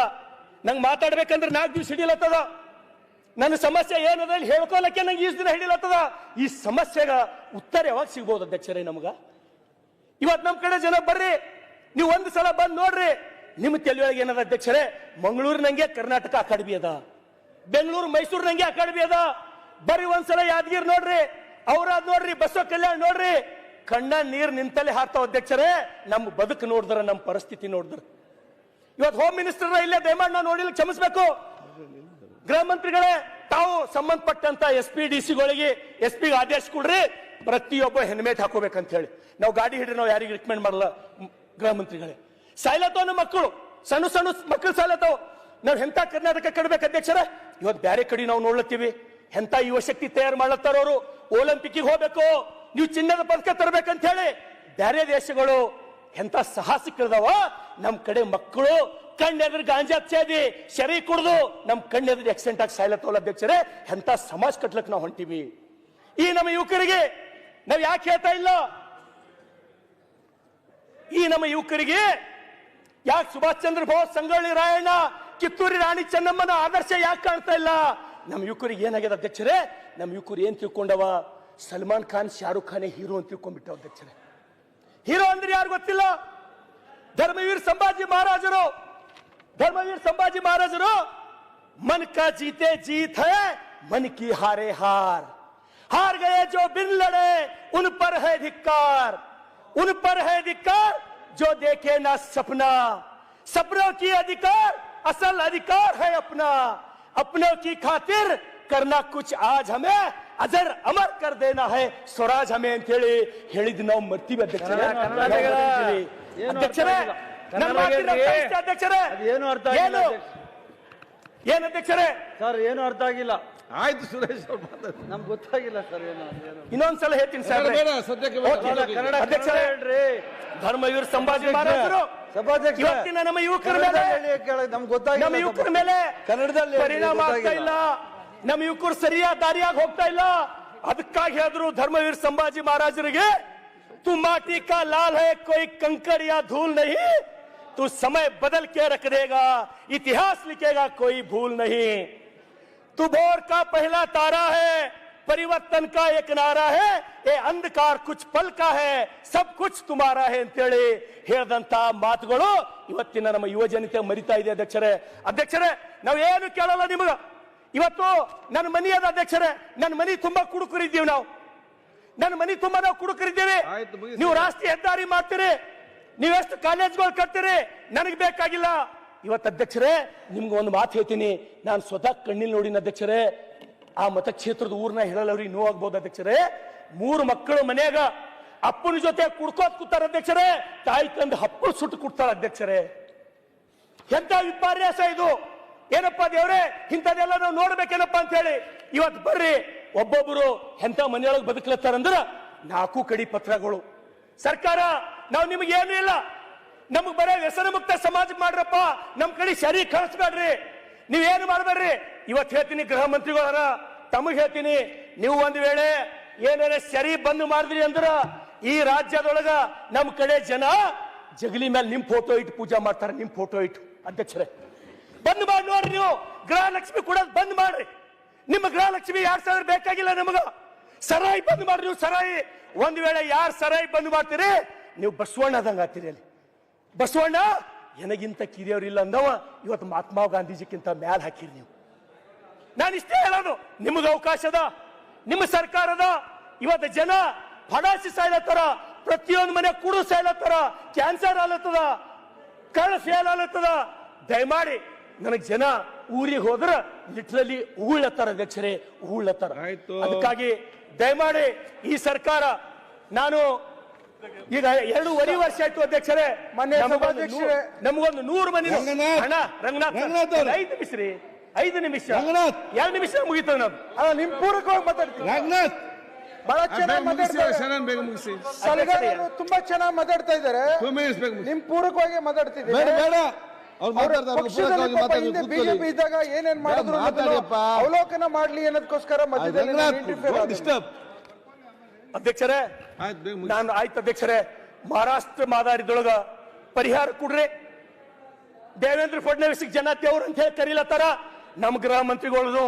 ನಂಗೆ ಮಾತಾಡ್ಬೇಕಂದ್ರೆ 4 ದಿವಸ ಹಿಡಿಲತ್ತದ. ನನ್ನ ಸಮಸ್ಯೆ ಏನದ ಹೇಳ್ಕೊಳಕ್ಕೆ ನಂಗೆ 20 ದಿನ ಹಿಡಿಲತ್ತದ. ಈ ಸಮಸ್ಯೆಗ ಉತ್ತರ ಯಾವಾಗ ಸಿಗ್ಬೋದು ಅಧ್ಯಕ್ಷರೇ ನಮಗ? ಇವತ್ತು ನಮ್ ಕಡೆ ಜನ ಬರ್ರಿ, ನೀವು ಒಂದು ಸಲ ಬಂದು ನೋಡ್ರಿ. ನಿಮ್ಮ ತಲೆಯೊಳಗೆ ಏನದ ಅಧ್ಯಕ್ಷರೇ? ಮಂಗಳೂರು ನಂಗೆ ಕರ್ನಾಟಕ ಅಕಾಡೆಮಿ ಅದ, ಬೆಂಗಳೂರು ಮೈಸೂರು ನಂಗೆ ಅಕಾಡೆಮಿ ಅದ. ಬರ್ರಿ ಒಂದ್ಸಲ ಯಾದಗಿರಿ ನೋಡ್ರಿ, ಔರಾದ್ ನೋಡ್ರಿ, ಬಸವ ಕಲ್ಯಾಣ ನೋಡ್ರಿ. ಕಣ್ಣ ನೀರ್ ನಿಂತಲ್ಲೇ ಹಾರ್ತಾವ ಅಧ್ಯಕ್ಷರೇ. ನಮ್ಮ ಬದುಕು ನೋಡಿದ್ರ, ನಮ್ಮ ಪರಿಸ್ಥಿತಿ ನೋಡಿದ್ರ. ಇವತ್ತು ಹೋಮ್ ಮಿನಿಸ್ಟರ್ ಇಲ್ಲೇ ದಯಮಾಡಿ ನಾವು ನೋಡಿಲ್ಲ, ಕ್ಷಮಿಸಬೇಕು. ಗೃಹ ಮಂತ್ರಿಗಳೇ, ತಾವು ಸಂಬಂಧಪಟ್ಟಂತ SP ಗೆ ಆದೇಶ ಕೊಡ್ರಿ, ಪ್ರತಿಯೊಬ್ಬ ಹೆಲ್ಮೆಟ್ ಹಾಕೋಬೇಕಂತ ಹೇಳಿ. ನಾವು ಗಾಡಿ ಹಿಡ್ರಿ, ನಾವು ಯಾರಿಗೆ ರಿಕಮೆಂಡ್ ಮಾಡಲ್ಲ. ಗೃಹ ಮಂತ್ರಿಗಳೇ, ಸಾಯ್ಲತ್ತವ ನಮ್ಮ ಮಕ್ಕಳು, ಸಣ್ಣ ಸಣ್ಣ ಮಕ್ಕಳು ಸಾಯ್ಲತ್ತವ. ನಾವು ಎಂತ ಕರ್ನಾಟಕ ಕಟ್ಬೇಕು ಅಧ್ಯಕ್ಷರ? ಇವತ್ತು ಬೇರೆ ಕಡೆ ನಾವು ನೋಡ್ಲತ್ತೀವಿ, ಎಂತ ಯುವ ಶಕ್ತಿ ತಯಾರು ಮಾಡ್ಲತ್ತಾರ ಅವರು. ಒಲಿಂಪಿಕ್ಗೆ ಹೋಗ್ಬೇಕು, ನೀವು ಚಿನ್ನದ ಪದಕ ತರಬೇಕಂತ ಹೇಳಿ ಬೇರೆ ದೇಶಗಳು ಎಂತ ಸಾಹಸಕ್ಕಿಳಿದಾವ. ನಮ್ ಕಡೆ ಮಕ್ಕಳು ಕಣ್ಣೆದ್ರ ಗಾಂಜಾ ಸೇದಿ ಶರೀ ಕುಡ್ದು ನಮ್ ಕಣ್ಣೆದ್ರ ಆಕ್ಸಿಡೆಂಟ್ ಆಗಿ ಸಾಯ್ಲತ್ತವಲ್ಲ ಅಧ್ಯಕ್ಷರೇ. ಎಂತ ಸಮಾಜ ಕಟ್ಲಕ್ ನಾವು ಹೊಂಟಿವಿ. ಈ ನಮ್ಮ ಯುವಕರಿಗೆ ನಾವ್ ಯಾಕೆ ಹೇಳ್ತಾ ಇಲ್ಲ? ಈ ನಮ್ಮ ಯುವಕರಿಗೆ ಯಾಕೆ ಸುಭಾಷ್ ಚಂದ್ರ ಬೋಸ್, ಸಂಗೊಳ್ಳಿ ರಾಯಣ್ಣ, ಕಿತ್ತೂರಿ ರಾಣಿ ಚೆನ್ನಮ್ಮನ ಆದರ್ಶ ಯಾಕೆ ಕಾಣ್ತಾ ಇಲ್ಲ? ನಮ್ಮ ಯುವಕರಿಗೆ ಏನಾಗಿದೆ ಅಧ್ಯಕ್ಷರೇ? ನಮ್ಮ ಯುವಕರು ಏನ್ ತಿಳ್ಕೊಂಡವ? ಸಲ್ಮಾನ್ ಖಾನ್, ಶಾರುಖ್ ಖಾನೇ ಹೀರೋ ಅಂತ ತಿಳ್ಕೊಂಡ್ಬಿಟ್ಟವ ಅಧ್ಯಕ್ಷರೇ. ಹೀರೋ ಅಂದ್ರೆ ಯಾರು ಗೊತ್ತಿಲ್ಲ. ಧರ್ಮವೀರ್ ಸಂಭಾಜಿ ಮಹಾರಾಜರು, मन का जीते जीत है, मन की हारे हार. हार गए जो बिन लड़े उन पर है धिक्कार, जो देखे ना सपना. सपनों की अधिकार, असल अधिकार है अपना. अपनों की खातिर करना कुछ आज हमें अजर अमर कर देना है स्वराज हमें ಅಂತ ಹೇಳಿ ಹೇಳಿದ್ ನಾವು ಮರ್ತೀವಿ ಅಧ್ಯಕ್ಷರೇ. ಅಧ್ಯಕ್ಷರೇ ಏನು ಅರ್ಥ ಆಗಿಲ್ಲ ಏನು ಅಧ್ಯಕ್ಷರೇ? ಸರ್ ಏನು ಅರ್ಥ ಆಗಿಲ್ಲ. ಆಯ್ತು ಸುರೇಶ್, ನಮ್ಗೆ ಗೊತ್ತಾಗಿಲ್ಲ ಸರ್. ಏನು ಇನ್ನೊಂದ್ಸಲ ಹೇಳ್ತೀನಿ ಸರ್. ಸದ್ಯಕ್ಕೆ ಅಧ್ಯಕ್ಷರೇ, ಧರ್ಮವೀರ್ ಸಂಭಾಜಿ ಮಹಾರಾಜರು ಸಭಾಧ್ಯಕ್ಷ ಇವತ್ತಿನ ನಮ್ಮ ಯುವಕರ ಮೇಲೆ, ನಮ್ಗೆ ಗೊತ್ತಾಗಿಲ್ಲ, ನಮ್ಮ ಯುವಕರ ಮೇಲೆ ಕನ್ನಡದಲ್ಲಿ ಪರಿಣಾಮ ಆಗ್ತಾ ಇಲ್ಲ. ನಮ್ಮ ಯುವಕರು ಸರಿಯಾದ ದಾರಿಯಾಗಿ ಹೋಗ್ತಾ ಇಲ್ಲ. ಅದಕ್ಕಾಗಿ ಹೇಳಿದ್ರು ಧರ್ಮವೀರ್ ಸಂಭಾಜಿ ಮಹಾರಾಜರಿಗೆ, तू माटी का लाल है, कोई कंकड़ या धूल नहीं. तू समय बदल के रख देगा, इतिहास लिखेगा, कोई भूल नहीं. तू भोर का पहला तारा है, परिवर्तन का एक नारा है. ये अंधकार कुछ पल का है, सब कुछ तुम्हारा है ಅಂತೇಳಿ ಹೇಳಿದಂತ ಮಾತುಗಳು ಇವತ್ತಿನ ನಮ್ಮ ಯುವ ಜನತೆ ಮರಿತಾ ಇದೆ ಅಧ್ಯಕ್ಷರೇ. ನಾವು ಏನು ಕೇಳಲ್ಲ ನಿಮಗ. ಇವತ್ತು ನನ್ನ ಮನೆ ಅದ ಅಧ್ಯಕ್ಷರೇ, ನನ್ನ ಮನೆ ತುಂಬಾ ಕುಡುಕರಿದ್ದೀವಿ ನಾವು. ನನ್ನ ಮನೆ ತುಂಬಾ ನಾವು ಕುಡುಕರಿದ್ದೀವಿ. ನೀವು ರಾಷ್ಟ್ರೀಯ ಹೆದ್ದಾರಿ ಮಾಡ್ತೀರಿ, ನೀವೆಷ್ಟು ಕಾಲೇಜ್ಗಳು ಕಟ್ತೀರಿ, ನನಗೆ ಬೇಕಾಗಿಲ್ಲ. ಇವತ್ತು ಅಧ್ಯಕ್ಷರೇ ನಿಮ್ಗೆ ಒಂದು ಮಾತು ಹೇಳ್ತೀನಿ, ನಾನು ಸ್ವತಃ ಕಣ್ಣಿಲ್ ನೋಡಿನ ಅಧ್ಯಕ್ಷರೇ. ಆ ಮತಕ್ಷೇತ್ರದ ಊರ್ನ ಹೇಳಲ್ಲವ್ರಿಗೆ ನೋವಾಗ್ಬೋದು ಅಧ್ಯಕ್ಷರೇ. 3 ಮಕ್ಕಳು ಮನೆಯಾಗ ಅಪ್ಪನ ಜೊತೆ ಕುಡ್ಕೋತ್ ಕೂತಾರ ಅಧ್ಯಕ್ಷರೇ. ತಾಯಿ ತಂದು ಹಪ್ಪಳು ಸುಟ್ಟು ಕೊಡ್ತಾರ ಅಧ್ಯಕ್ಷರೇ. ಎಂತ ವಿಪರ್ಯಾಸ ಇದು! ಏನಪ್ಪಾ ದೇವ್ರೆ, ಇಂಥದೆಲ್ಲ ನಾವು ನೋಡ್ಬೇಕೇನಪ್ಪ ಅಂತ ಹೇಳಿ ಇವತ್ತು ಬರ್ರಿ. ಒಬ್ಬೊಬ್ಬರು ಎಂತ ಮನೆಯೊಳಗೆ ಬದುಕಲತ್ತಾರಂದ್ರ 4 ಕಡಿ ಪತ್ರಗಳು. ಸರ್ಕಾರ ನಾವು ನಿಮಗೆ ಏನು ಇಲ್ಲ, ನಮಗ್ ಬರೇ ವ್ಯಸನ ಮುಕ್ತ ಸಮಾಜ ಮಾಡ್ರಪ್ಪ, ನಮ್ ಕಡೆ ಶರೀರ ಕಳಿಸ್ಬೇಡ್ರಿ, ನೀವೇನು ಮಾಡ್ಬೇಡ್ರಿ. ಇವತ್ತು ಹೇಳ್ತೀನಿ ಗೃಹ ಮಂತ್ರಿಗಳ ತಮಗ್ ಹೇಳ್ತೀನಿ, ನೀವು ಒಂದ್ ವೇಳೆ ಏನಾರ ಶರೀರ ಬಂದ್ ಮಾಡಿದ್ರಿ ಅಂದ್ರ ಈ ರಾಜ್ಯದೊಳಗ ನಮ್ ಕಡೆ ಜನ ಜಗಲಿ ಮೇಲೆ ನಿಮ್ ಫೋಟೋ ಇಟ್ಟು ಪೂಜಾ ಮಾಡ್ತಾರೆ. ನಿಮ್ ಫೋಟೋ ಇಟ್ಟು ಅಧ್ಯಕ್ಷರೇ ಬಂದ್ ಮಾಡಿ ನೋಡ್ರಿ. ನೀವು ಗೃಹಲಕ್ಷ್ಮಿ ಕೊಡೋದು ಬಂದ್ ಮಾಡ್ರಿ. ನಿಮ್ಮ ಗೃಹಲಕ್ಷ್ಮಿ 2000 ಬೇಕಾಗಿಲ್ಲ ನಮಗ. ಸರಾಯಿ ಬಂದ್ ಮಾಡ್ರಿ. ನೀವು ಸರಾಯಿ ಒಂದ್ ವೇಳೆ ಯಾರು ಸರಾಯಿ ಬಂದ್ ಮಾಡ್ತೀರಿ, ನೀವು ಬಸವಣ್ಣದಂಗ ಆಗ್ತೀರಿ. ಅಲ್ಲಿ ಬಸವಣ್ಣ ನನಗಿಂತ ಕಿರಿಯವ್ರಿಲ್ಲ ಅಂದವ ಇವತ್ತು ಮಹಾತ್ಮ ಗಾಂಧೀಜಿಕ್ಕಿಂತ ಮ್ಯಾಲ ಹಾಕಿರಿ ನೀವು. ನಾನು ಇಷ್ಟೇ ಹೇಳೋದು, ನಿಮಗೆ ಅವಕಾಶದ, ನಿಮ್ಮ ಸರ್ಕಾರದ ಇವತ್ತು ಜನ ಫಡಾಸಿ ಸಾಯ್ಲತ್ತಾರ, ಪ್ರತಿಯೊಂದು ಮನೆ ಕುಡು ಸಾಯ್ಲತ್ತಾರ, ಕ್ಯಾನ್ಸರ್ ಆಲತ್ತದ, ಕಳ್ಳ ಫೇಲ್ ಆಲತ್ತದ. ದಯಮಾಡಿ ನನಗೆ ಜನ ಊರಿಗೆ ಹೋದ್ರ ಲಿಟ್ರಲಿ ಉಗುಳತ್ತಾರ ಅಧ್ಯಕ್ಷರೇ, ಉಗುಳತ್ತಾರ. ಅದಕ್ಕಾಗಿ ದಯಮಾಡಿ ಈ ಸರ್ಕಾರ, ನಾನು ಈಗ 2.5 ವರ್ಷ ಆಯ್ತು ಅಧ್ಯಕ್ಷರೇ, ನಮಗೊಂದು 100 ಮನೆ ಹಣ ರಂಗನಾಥ್ 5 ನಿಮಿಷ ರೀ, 5 ನಿಮಿಷ 2 ನಿಮಿಷ ಮುಗಿತದ. ನಾವು ನಿಮ್ ಪೂರಕವಾಗಿ ಮಾತಾಡ್ತೀವಿ. ರಂಗನಾಥ್ ಬಹಳ ಚೆನ್ನಾಗಿ ಮಾತಾಡ್ತಾರೆ, ತುಂಬಾ ಚೆನ್ನಾಗಿ ಮಾತಾಡ್ತಾ ಇದ್ದಾರೆ. ನಿಮ್ ಪೂರಕವಾಗಿ ಮಾತಾಡ್ತಿದ್ದೀವಿ. ಬಿಜೆಪಿ ಇದ್ದಾಗ ಏನೇನ್ ಮಾಡಿದ್ರು ಅವಲೋಕನ ಮಾಡ್ಲಿ ಅನ್ನೋದಕ್ಕೋಸ್ಕರ ಮಧ್ಯದಲ್ಲಿ ಅಧ್ಯಕ್ಷರೇ ನಾನು ಆಯ್ತು ಅಧ್ಯಕ್ಷರೇ, ಮಹಾರಾಷ್ಟ್ರ ಮಾದಾರಿದೊಳಗ ಪರಿಹಾರ ಕೊಡ್ರಿ. ದೇವೇಂದ್ರ ಫಡ್ನವೀಸ್ ಜನ ದೇವ್ರು ಅಂತ ಹೇಳಿ ಕರೀಲತ್ತಾರ. ನಮ್ ಗೃಹ ಮಂತ್ರಿಗಳು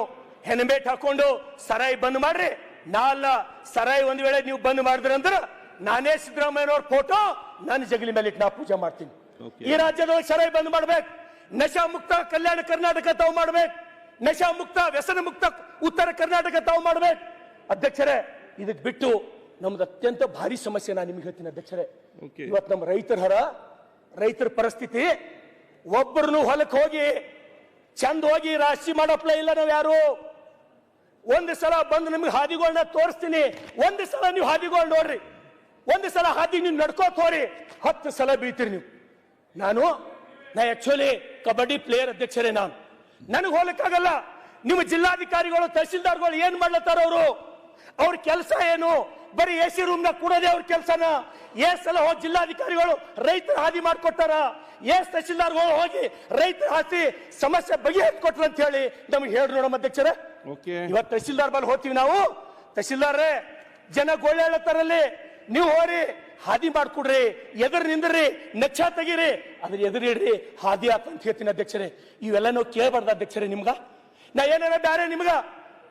ಹೆಲ್ಮೆಟ್ ಹಾಕೊಂಡು ಸರಾಯಿ ಬಂದ್ ಮಾಡ್ರಿ. ನಾಲ್ಲ ಸರಾಯಿ ಒಂದ್ ವೇಳೆ ನೀವು ಬಂದ್ ಮಾಡಿದ್ರಿ ಅಂದ್ರ ನಾನೇ ಸಿದ್ದರಾಮಯ್ಯನವ್ರ ಫೋಟೋ ನನ್ನ ಜಗಲಿ ಮೇಲೆ ಇಟ್ಟು ನಾ ಪೂಜೆ ಮಾಡ್ತೀನಿ. ಈ ರಾಜ್ಯದೊಳಗೆ ಸರಾಯಿ ಬಂದ್ ಮಾಡ್ಬೇಕು. ನಶಾ ಮುಕ್ತ ಕಲ್ಯಾಣ ಕರ್ನಾಟಕ ತಾವು ಮಾಡ್ಬೇಕು. ನಶಾ ಮುಕ್ತ ವ್ಯಸನ ಮುಕ್ತ ಉತ್ತರ ಕರ್ನಾಟಕ ತಾವು ಮಾಡ್ಬೇಕು. ಅಧ್ಯಕ್ಷರೇ ಇದಕ್ ಬಿಟ್ಟು ನಮ್ದು ಅತ್ಯಂತ ಭಾರಿ ಸಮಸ್ಯೆ ನಾನು ನಿಮ್ಗೆ ಹೇಳ್ತೀನಿ ಅಧ್ಯಕ್ಷರೇ. ಇವತ್ತು ನಮ್ಮ ರೈತರ ಪರಿಸ್ಥಿತಿ, ಒಬ್ಬರನ್ನು ಹೊಲಕ್ಕೆ ಹೋಗಿ ಚಂದ ಹೋಗಿ ರಾಶಿ ಮಾಡಪ್ಲ ಇಲ್ಲ ನಾವು ಯಾರು. ಒಂದು ಸಲ ಬಂದು ನಿಮ್ಗೆ ಹಾದಿಗಳನ್ನ ತೋರಿಸ್ತೀನಿ, ಒಂದು ಸಲ ನೀವು ಹಾದಿಗಳು ನೋಡ್ರಿ, ಒಂದು ಸಲ ಹಾದಿ ನೀವು ನಡ್ಕೋತ ಹೋರಿ, 10 ಸಲ ಬೀಳ್ತೀರಿ ನೀವು. ನಾ ಆಕ್ಚುಲಿ ಕಬಡ್ಡಿ ಪ್ಲೇಯರ್ ಅಧ್ಯಕ್ಷರೇ. ನಾನು ನನಗೆ ಹೋಗ್ಲಿಕ್ಕಾಗಲ್ಲ. ನಿಮ್ಮ ಜಿಲ್ಲಾಧಿಕಾರಿಗಳು ತಹಶೀಲ್ದಾರ್ಗಳು ಏನ್ ಮಾಡ್ಲತ್ತಾರ? ಅವ್ರ ಕೆಲಸ ಏನು? ಬರೀ ಎ ಸಿ ರೂಮ್ ನ ಕೂಡೋದೇ ಅವ್ರ ಕೆಲಸನ? ಸಲ ಹೋಗಿ ಜಿಲ್ಲಾಧಿಕಾರಿಗಳು ರೈತರ ಹಾದಿ ಮಾಡಿಕೊಟ್ಟಾರ? ತಹಶೀಲ್ದಾರ್ಗಳು ಹೋಗಿ ರೈತರ ಹಾದಿ ಸಮಸ್ಯೆ ಬಗೆಹರಿಸಿಕೊಟ್ರು ಅಂತ ಹೇಳಿ ನಮ್ಗೆ ಹೇಳಿ ನೋಡಮ್ಮ ಅಧ್ಯಕ್ಷರೇ. ಇವತ್ತು ತಹಶೀಲ್ದಾರ್ ಬಲ್ಲಿ ಹೋಗ್ತೀವಿ ನಾವು. ತಹಶೀಲ್ದಾರೇ, ಜನ ಗೋಳೆ ಹೇಳತ್ತಾರಲ್ಲಿ, ನೀವು ಹೋರಿ ಹಾದಿ ಮಾಡ್ಕೊಡ್ರಿ, ಎದುರು ನಿಂದ್ರಿ, ನಕ್ಷ ತೆಗೀರಿ, ಅದ್ರ ಎದುರಿಡ್ರಿ, ಹಾದಿ ಆತ ಅಂತ ಹೇಳ್ತೀನಿ ಅಧ್ಯಕ್ಷರೇ. ಇವೆಲ್ಲ ನಾವು ಕೇಳಬಾರ್ದ ಅಧ್ಯಕ್ಷರೇ? ನಿಮ್ಗ ನಾ ಏನಾರ ಬ್ಯಾರೆ ನಿಮ್ಗ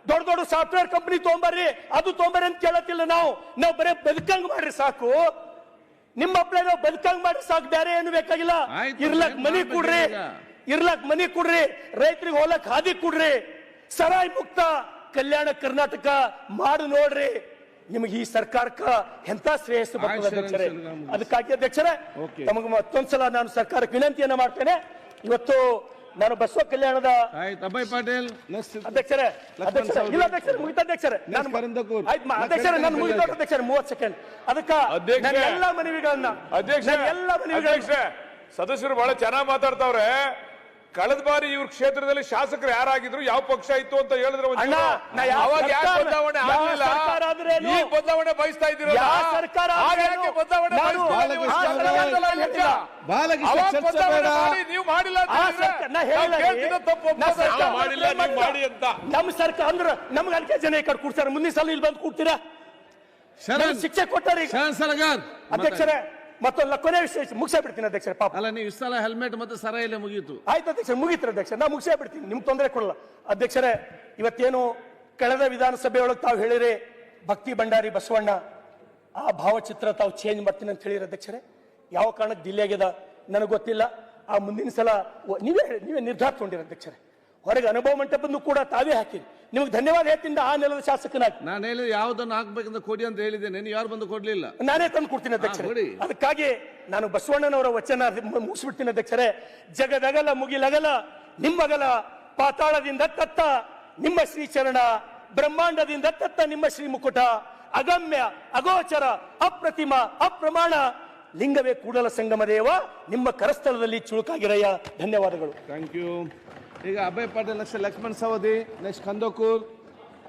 ದೊಡ್ಡ ದೊಡ್ಡ ಸಾಫ್ಟ್ವೇರ್ ಕಂಪನಿ ತೊಗೊಂಬರ್ರಿ, ಅದು ತೊಗೊಂಬರ್ರಿ ಅಂತ ಕೇಳತ್ತಿಲ್ಲ. ನಾವು ಬರೇ ಬದುಕಂಗ್ ಮಾಡ್ರಿ ಸಾಕು. ನಿಮ್ಮ ಅಪ್ಲೈ ನಾವು ಬದುಕಂಗ್ ಮಾಡ್ರಿ ಸಾಕು, ಬೇರೆ ಏನು ಬೇಕಾಗಿಲ್ಲ. ಇರ್ಲಕ್ ಮನಿ ಕೊಡ್ರಿ, ರೈತರಿಗೆ ಹೋಲಕ್ ಹಾದಿ ಕೊಡ್ರಿ, ಸರಾಯಿ ಮುಕ್ತ ಕಲ್ಯಾಣ ಕರ್ನಾಟಕ ಮಾಡು ನೋಡ್ರಿ. ನಿಮಗೆ ಈ ಸರ್ಕಾರಕ್ಕ ಎಂತ ಶ್ರೇಯಸ್ಸು ಬರ್ತದೆ ಅಧ್ಯಕ್ಷರೇ. ಅದಕ್ಕಾಗಿ ಅಧ್ಯಕ್ಷರೇ, ತಮಗೆ ಮತ್ತೊಂದ್ಸಲ ನಾನು ಸರ್ಕಾರಕ್ಕೆ ವಿನಂತಿಯನ್ನ ಮಾಡ್ತೇನೆ. ಇವತ್ತು ನಾನು ಬಸವ ಕಲ್ಯಾಣದ ಅಭಯ್ ಪಾಟೀಲ್ ಅಧ್ಯಕ್ಷರೇ, ಇಲ್ಲ ಅಧ್ಯಕ್ಷರೇ, ಮುಗಿತ ಅಧ್ಯಕ್ಷರೇ, ಅಧ್ಯಕ್ಷರೇ ನಾನು ಮುಗಿತ ಅಧ್ಯಕ್ಷರೇ, 30 ಸೆಕೆಂಡ್. ಅದಕ್ಕ ಎಲ್ಲ ಮನವಿಗಳನ್ನ ಸದಸ್ಯರು ಬಹಳ ಚೆನ್ನಾಗಿ ಮಾತಾಡ್ತಾವ್ರೆ. ಕಳೆದ ಬಾರಿ ಇವ್ರ ಕ್ಷೇತ್ರದಲ್ಲಿ ಶಾಸಕರು ಯಾರಾಗಿದ್ರು, ಯಾವ ಪಕ್ಷ ಇತ್ತು ಅಂತ ಹೇಳಿದ್ರೆ ಅವಾಗ ಯಾಕೆ ಬದಲಾವಣೆ ಆಗಲಿಲ್ಲ? ಈಗ ಬದಲಾವಣೆ ಬಯಸ್ತಾ ಇದ್ದೀರಾ? ನೀವು ಮಾಡಿಲ್ಲ ನಮ್ಮ ಸರ್ಕಾರ ಅಂದ್ರೆ ನಮ್ಗೆ ಅದಕ್ಕೆ ಜನ ಈ ಕಡೆ ಕೂಡ್ತಾರೆ. ಮುಂದಿನ ಸಲ ಇಲ್ಲಿ ಬಂದು ಕೂಡ್ತೀರಾ? ಶಿಕ್ಷೆ ಕೊಟ್ಟಾರೆ ಅಧ್ಯಕ್ಷರೇ. ಮತ್ತೊಂದು ಕೊನೆ ವಿಷಯ ಮುಗಿಸೇ ಬಿಡ್ತೀನಿ ಅಧ್ಯಕ್ಷರೇ. ಪಾಪ ಅಲ್ಲ, ನೀವು ಇಷ್ಟೆಲ್ಲ ಹೆಲ್ಮೆಟ್ ಮತ್ತೆ ಸರ ಇಲ್ಲ ಮುಗೀತು. ಆಯ್ತು ಅಧ್ಯಕ್ಷ, ಮುಗೀತು ಅಧ್ಯಕ್ಷ, ನಾ ಮುಗಿಸೇ ಬಿಡ್ತೀನಿ, ನಿಮ್ಗೆ ತೊಂದರೆ ಕೊಡಲ್ಲ ಅಧ್ಯಕ್ಷರೇ. ಇವತ್ತೇನು ಕಳೆದ ವಿಧಾನಸಭೆಯೊಳಗೆ ತಾವು ಹೇಳಿರಿ ಭಕ್ತಿ ಭಂಡಾರಿ ಬಸವಣ್ಣ ಆ ಭಾವಚಿತ್ರ ತಾವು ಚೇಂಜ್ ಮಾಡ್ತೀನಿ ಅಂತ ಹೇಳಿರಿ ಅಧ್ಯಕ್ಷರೇ. ಯಾವ ಕಾರಣಕ್ಕೆ ಡಿಲೇ ಆಗ್ಯದ ನನಗೆ ಗೊತ್ತಿಲ್ಲ. ಆ ಮುಂದಿನ ಸಲ ನೀವೇ ನಿರ್ಧಾರ ತಗೊಂಡಿರಿ ಅಧ್ಯಕ್ಷರೇ. ಹೊರಗೆ ಅನುಭವ ಮಂಟಪವನ್ನು ಕೂಡ ತಾವೇ ಹಾಕಿರಿ. ನಿಮಗೆ ಧನ್ಯವಾದ ಹೇಳ್ತೀನಿ. ಆ ನೆಲದ ಶಾಸಕನಾಗಿ ನಾನು ಹೇಳಿದ ಯಾವ್ದನ್ನು ಹಾಕ್ಬೇಕಂತ ಕೊಡಿ ಅಂತ ಹೇಳಿದ್ದೇನೆ, ನೀವು ಯಾರು ಬಂದು ಕೊಡ್ಲಿಲ್ಲ. ನಾನೇ ತಂದು ಕೊಡ್ತೀನಿ ಅಧ್ಯಕ್ಷರೇ. ಅದಕ್ಕಾಗಿ ನಾನು ಬಸವಣ್ಣನವರ ವಚನ ಮುಗಿಸ್ಬಿಡ್ತೀನಿ ಅಧ್ಯಕ್ಷರೇ. ಜಗದಗಲ ಮುಗಿಲಗಲ ನಿಮ್ಮಗಲ, ಪಾತಾಳದಿಂದ ತತ್ತ ನಿಮ್ಮ ಶ್ರೀಚರಣ, ಬ್ರಹ್ಮಾಂಡದಿಂದ ತತ್ತ ನಿಮ್ಮ ಶ್ರೀ ಮುಕುಟ, ಅಗಮ್ಯ ಅಗೋಚರ ಅಪ್ರತಿಮ ಅಪ್ರಮಾಣ, ಲಿಂಗವೇ ಕೂಡಲ ಸಂಗಮ ದೇವ, ನಿಮ್ಮ ಕರಸ್ಥಳದಲ್ಲಿ ಚುಳುಕಾಗಿರಯ್ಯ. ಧನ್ಯವಾದಗಳು. Thank you. ಈಗ ಅಭಯ್ ಪಾಟೀಲ್, ನೆಕ್ಸ್ಟ್ ಲಕ್ಷ್ಮಣ್ ಸವದಿ, ನೆಕ್ಸ್ಟ್ ಕಂದಕೂರ್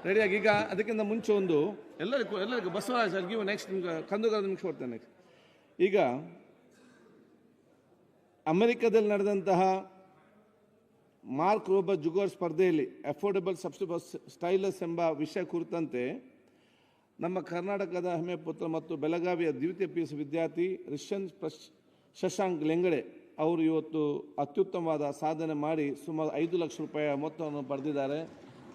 ರೆಡಿಯಾಗಿ. ಈಗ ಅದಕ್ಕಿಂತ ಮುಂಚೆ ಒಂದು ಎಲ್ಲರಿಗೂ ಬಸವರಾಜ್ ಅರ್ಗಿವ್ ನೆಕ್ಸ್ಟ್ ನಿಮ್ಗೆ ಕಂದಕೂರ್ ನಿಮಿಷ ಕೊಡ್ತೇನೆ. ಈಗ ಅಮೆರಿಕದಲ್ಲಿ ನಡೆದಂತಹ ಮಾರ್ಕ್ ರೋಬರ್ ಜುಗೋರ್ ಸ್ಪರ್ಧೆಯಲ್ಲಿ ಅಫೋರ್ಡೆಬಲ್ ಸ್ಟೈಲಸ್ ಎಂಬ ವಿಷಯ ಕುರಿತಂತೆ ನಮ್ಮ ಕರ್ನಾಟಕದ ಹೆಮ್ಮೆ ಪುತ್ರ ಮತ್ತು ಬೆಳಗಾವಿಯ ದ್ವಿತೀಯ PUC ವಿದ್ಯಾರ್ಥಿ ರಿಷನ್ ಶಶಾಂಕ್ ಲೆಂಗಡೆ ಅವರು ಇವತ್ತು ಅತ್ಯುತ್ತಮವಾದ ಸಾಧನೆ ಮಾಡಿ ಸುಮಾರು 5 ಲಕ್ಷ ರೂಪಾಯಿ ಮೊತ್ತವನ್ನು ಪಡೆದಿದ್ದಾರೆ.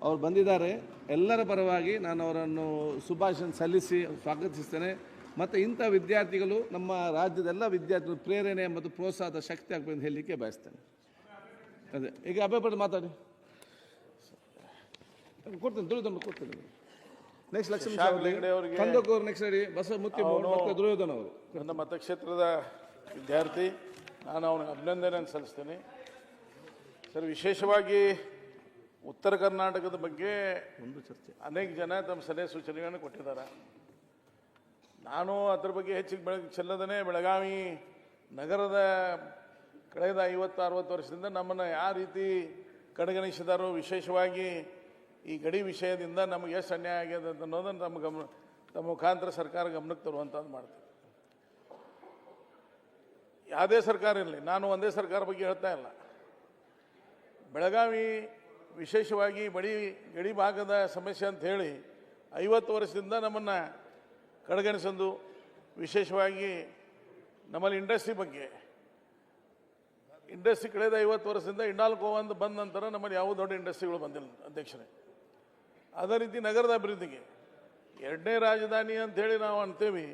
ಅವರು ಬಂದಿದ್ದಾರೆ. ಎಲ್ಲರ ಪರವಾಗಿ ನಾನು ಅವರನ್ನು ಶುಭಾಶಯ ಸಲ್ಲಿಸಿ ಸ್ವಾಗತಿಸ್ತೇನೆ. ಮತ್ತು ಇಂಥ ವಿದ್ಯಾರ್ಥಿಗಳು ನಮ್ಮ ರಾಜ್ಯದ ಎಲ್ಲ ವಿದ್ಯಾರ್ಥಿಗಳು ಪ್ರೇರಣೆ ಮತ್ತು ಪ್ರೋತ್ಸಾಹದ ಶಕ್ತಿ ಆಗಬೇಕು ಅಂತ ಹೇಳಲಿಕ್ಕೆ ಬಯಸ್ತೇನೆ. ಅದೇ ಈಗ ಅಭಯ್ ಪಾಟೀಲ್ ಮಾತಾಡಿ. ಕೊಡ್ತೇನೆ, ದುರ್ಯೋಧನ ಕೊಡ್ತೇನೆ. Next Lakshmi Kandakur, next ready Basavamurthy ಮತ್ತು ದುರ್ಯೋಧನ ಅವರು. ನನ್ನ ಮತಕ್ಷೇತ್ರದ ವಿದ್ಯಾರ್ಥಿ, ನಾನು ಅವನಿಗೆ ಅಭಿನಂದನೆಯನ್ನು ಸಲ್ಲಿಸ್ತೇನೆ. ಸರ್, ವಿಶೇಷವಾಗಿ ಉತ್ತರ ಕರ್ನಾಟಕದ ಬಗ್ಗೆ ಒಂದು ಚರ್ಚೆ ಅನೇಕ ಜನ ತಮ್ಮ ಸಲಹೆ ಸೂಚನೆಗಳನ್ನು ಕೊಟ್ಟಿದ್ದಾರೆ. ನಾನು ಅದರ ಬಗ್ಗೆ ಹೆಚ್ಚಿಗೆ ಚೆಲ್ಲದೇ ಬೆಳಗಾವಿ ನಗರದ ಕಳೆದ 50-60 ವರ್ಷದಿಂದ ನಮ್ಮನ್ನು ಯಾವ ರೀತಿ ಕಡೆಗಣಿಸಿದಾರೋ, ವಿಶೇಷವಾಗಿ ಈ ಗಡಿ ವಿಷಯದಿಂದ ನಮಗೆ ಎಷ್ಟು ಅನ್ಯಾಯ ಆಗಿದೆ ಅನ್ನೋದನ್ನು ತಮ್ಮ ಮುಖಾಂತರ ಸರ್ಕಾರ ಗಮನಕ್ಕೆ ತರುವಂಥದ್ದು ಮಾಡ್ತೀವಿ. ಯಾವುದೇ ಸರ್ಕಾರ ಇರಲಿ, ನಾನು ಒಂದೇ ಸರ್ಕಾರ ಬಗ್ಗೆ ಹೇಳ್ತಾ ಇಲ್ಲ. ಬೆಳಗಾವಿ ವಿಶೇಷವಾಗಿ ಗಡಿ ಭಾಗದ ಸಮಸ್ಯೆ ಅಂತ ಹೇಳಿ 50 ವರ್ಷದಿಂದ ನಮ್ಮನ್ನು ಕಡೆಗಣಿಸೋದು. ವಿಶೇಷವಾಗಿ ನಮ್ಮಲ್ಲಿ ಇಂಡಸ್ಟ್ರಿ ಬಗ್ಗೆ, ಇಂಡಸ್ಟ್ರಿ ಕಳೆದ 50 ವರ್ಷದಿಂದ ಇಂಡಾಲ್ಕೋ ಒಂದು ಬಂದ ನಂತರ ನಮ್ಮಲ್ಲಿ ಯಾವ ದೊಡ್ಡ ಇಂಡಸ್ಟ್ರಿಗಳು ಬಂದಿಲ್ಲ ಅಧ್ಯಕ್ಷರೇ. ಅದೇ ರೀತಿ ನಗರದ ಅಭಿವೃದ್ಧಿಗೆ 2ನೇ ರಾಜಧಾನಿ ಅಂಥೇಳಿ ನಾವು ಅಂತೀವಿ,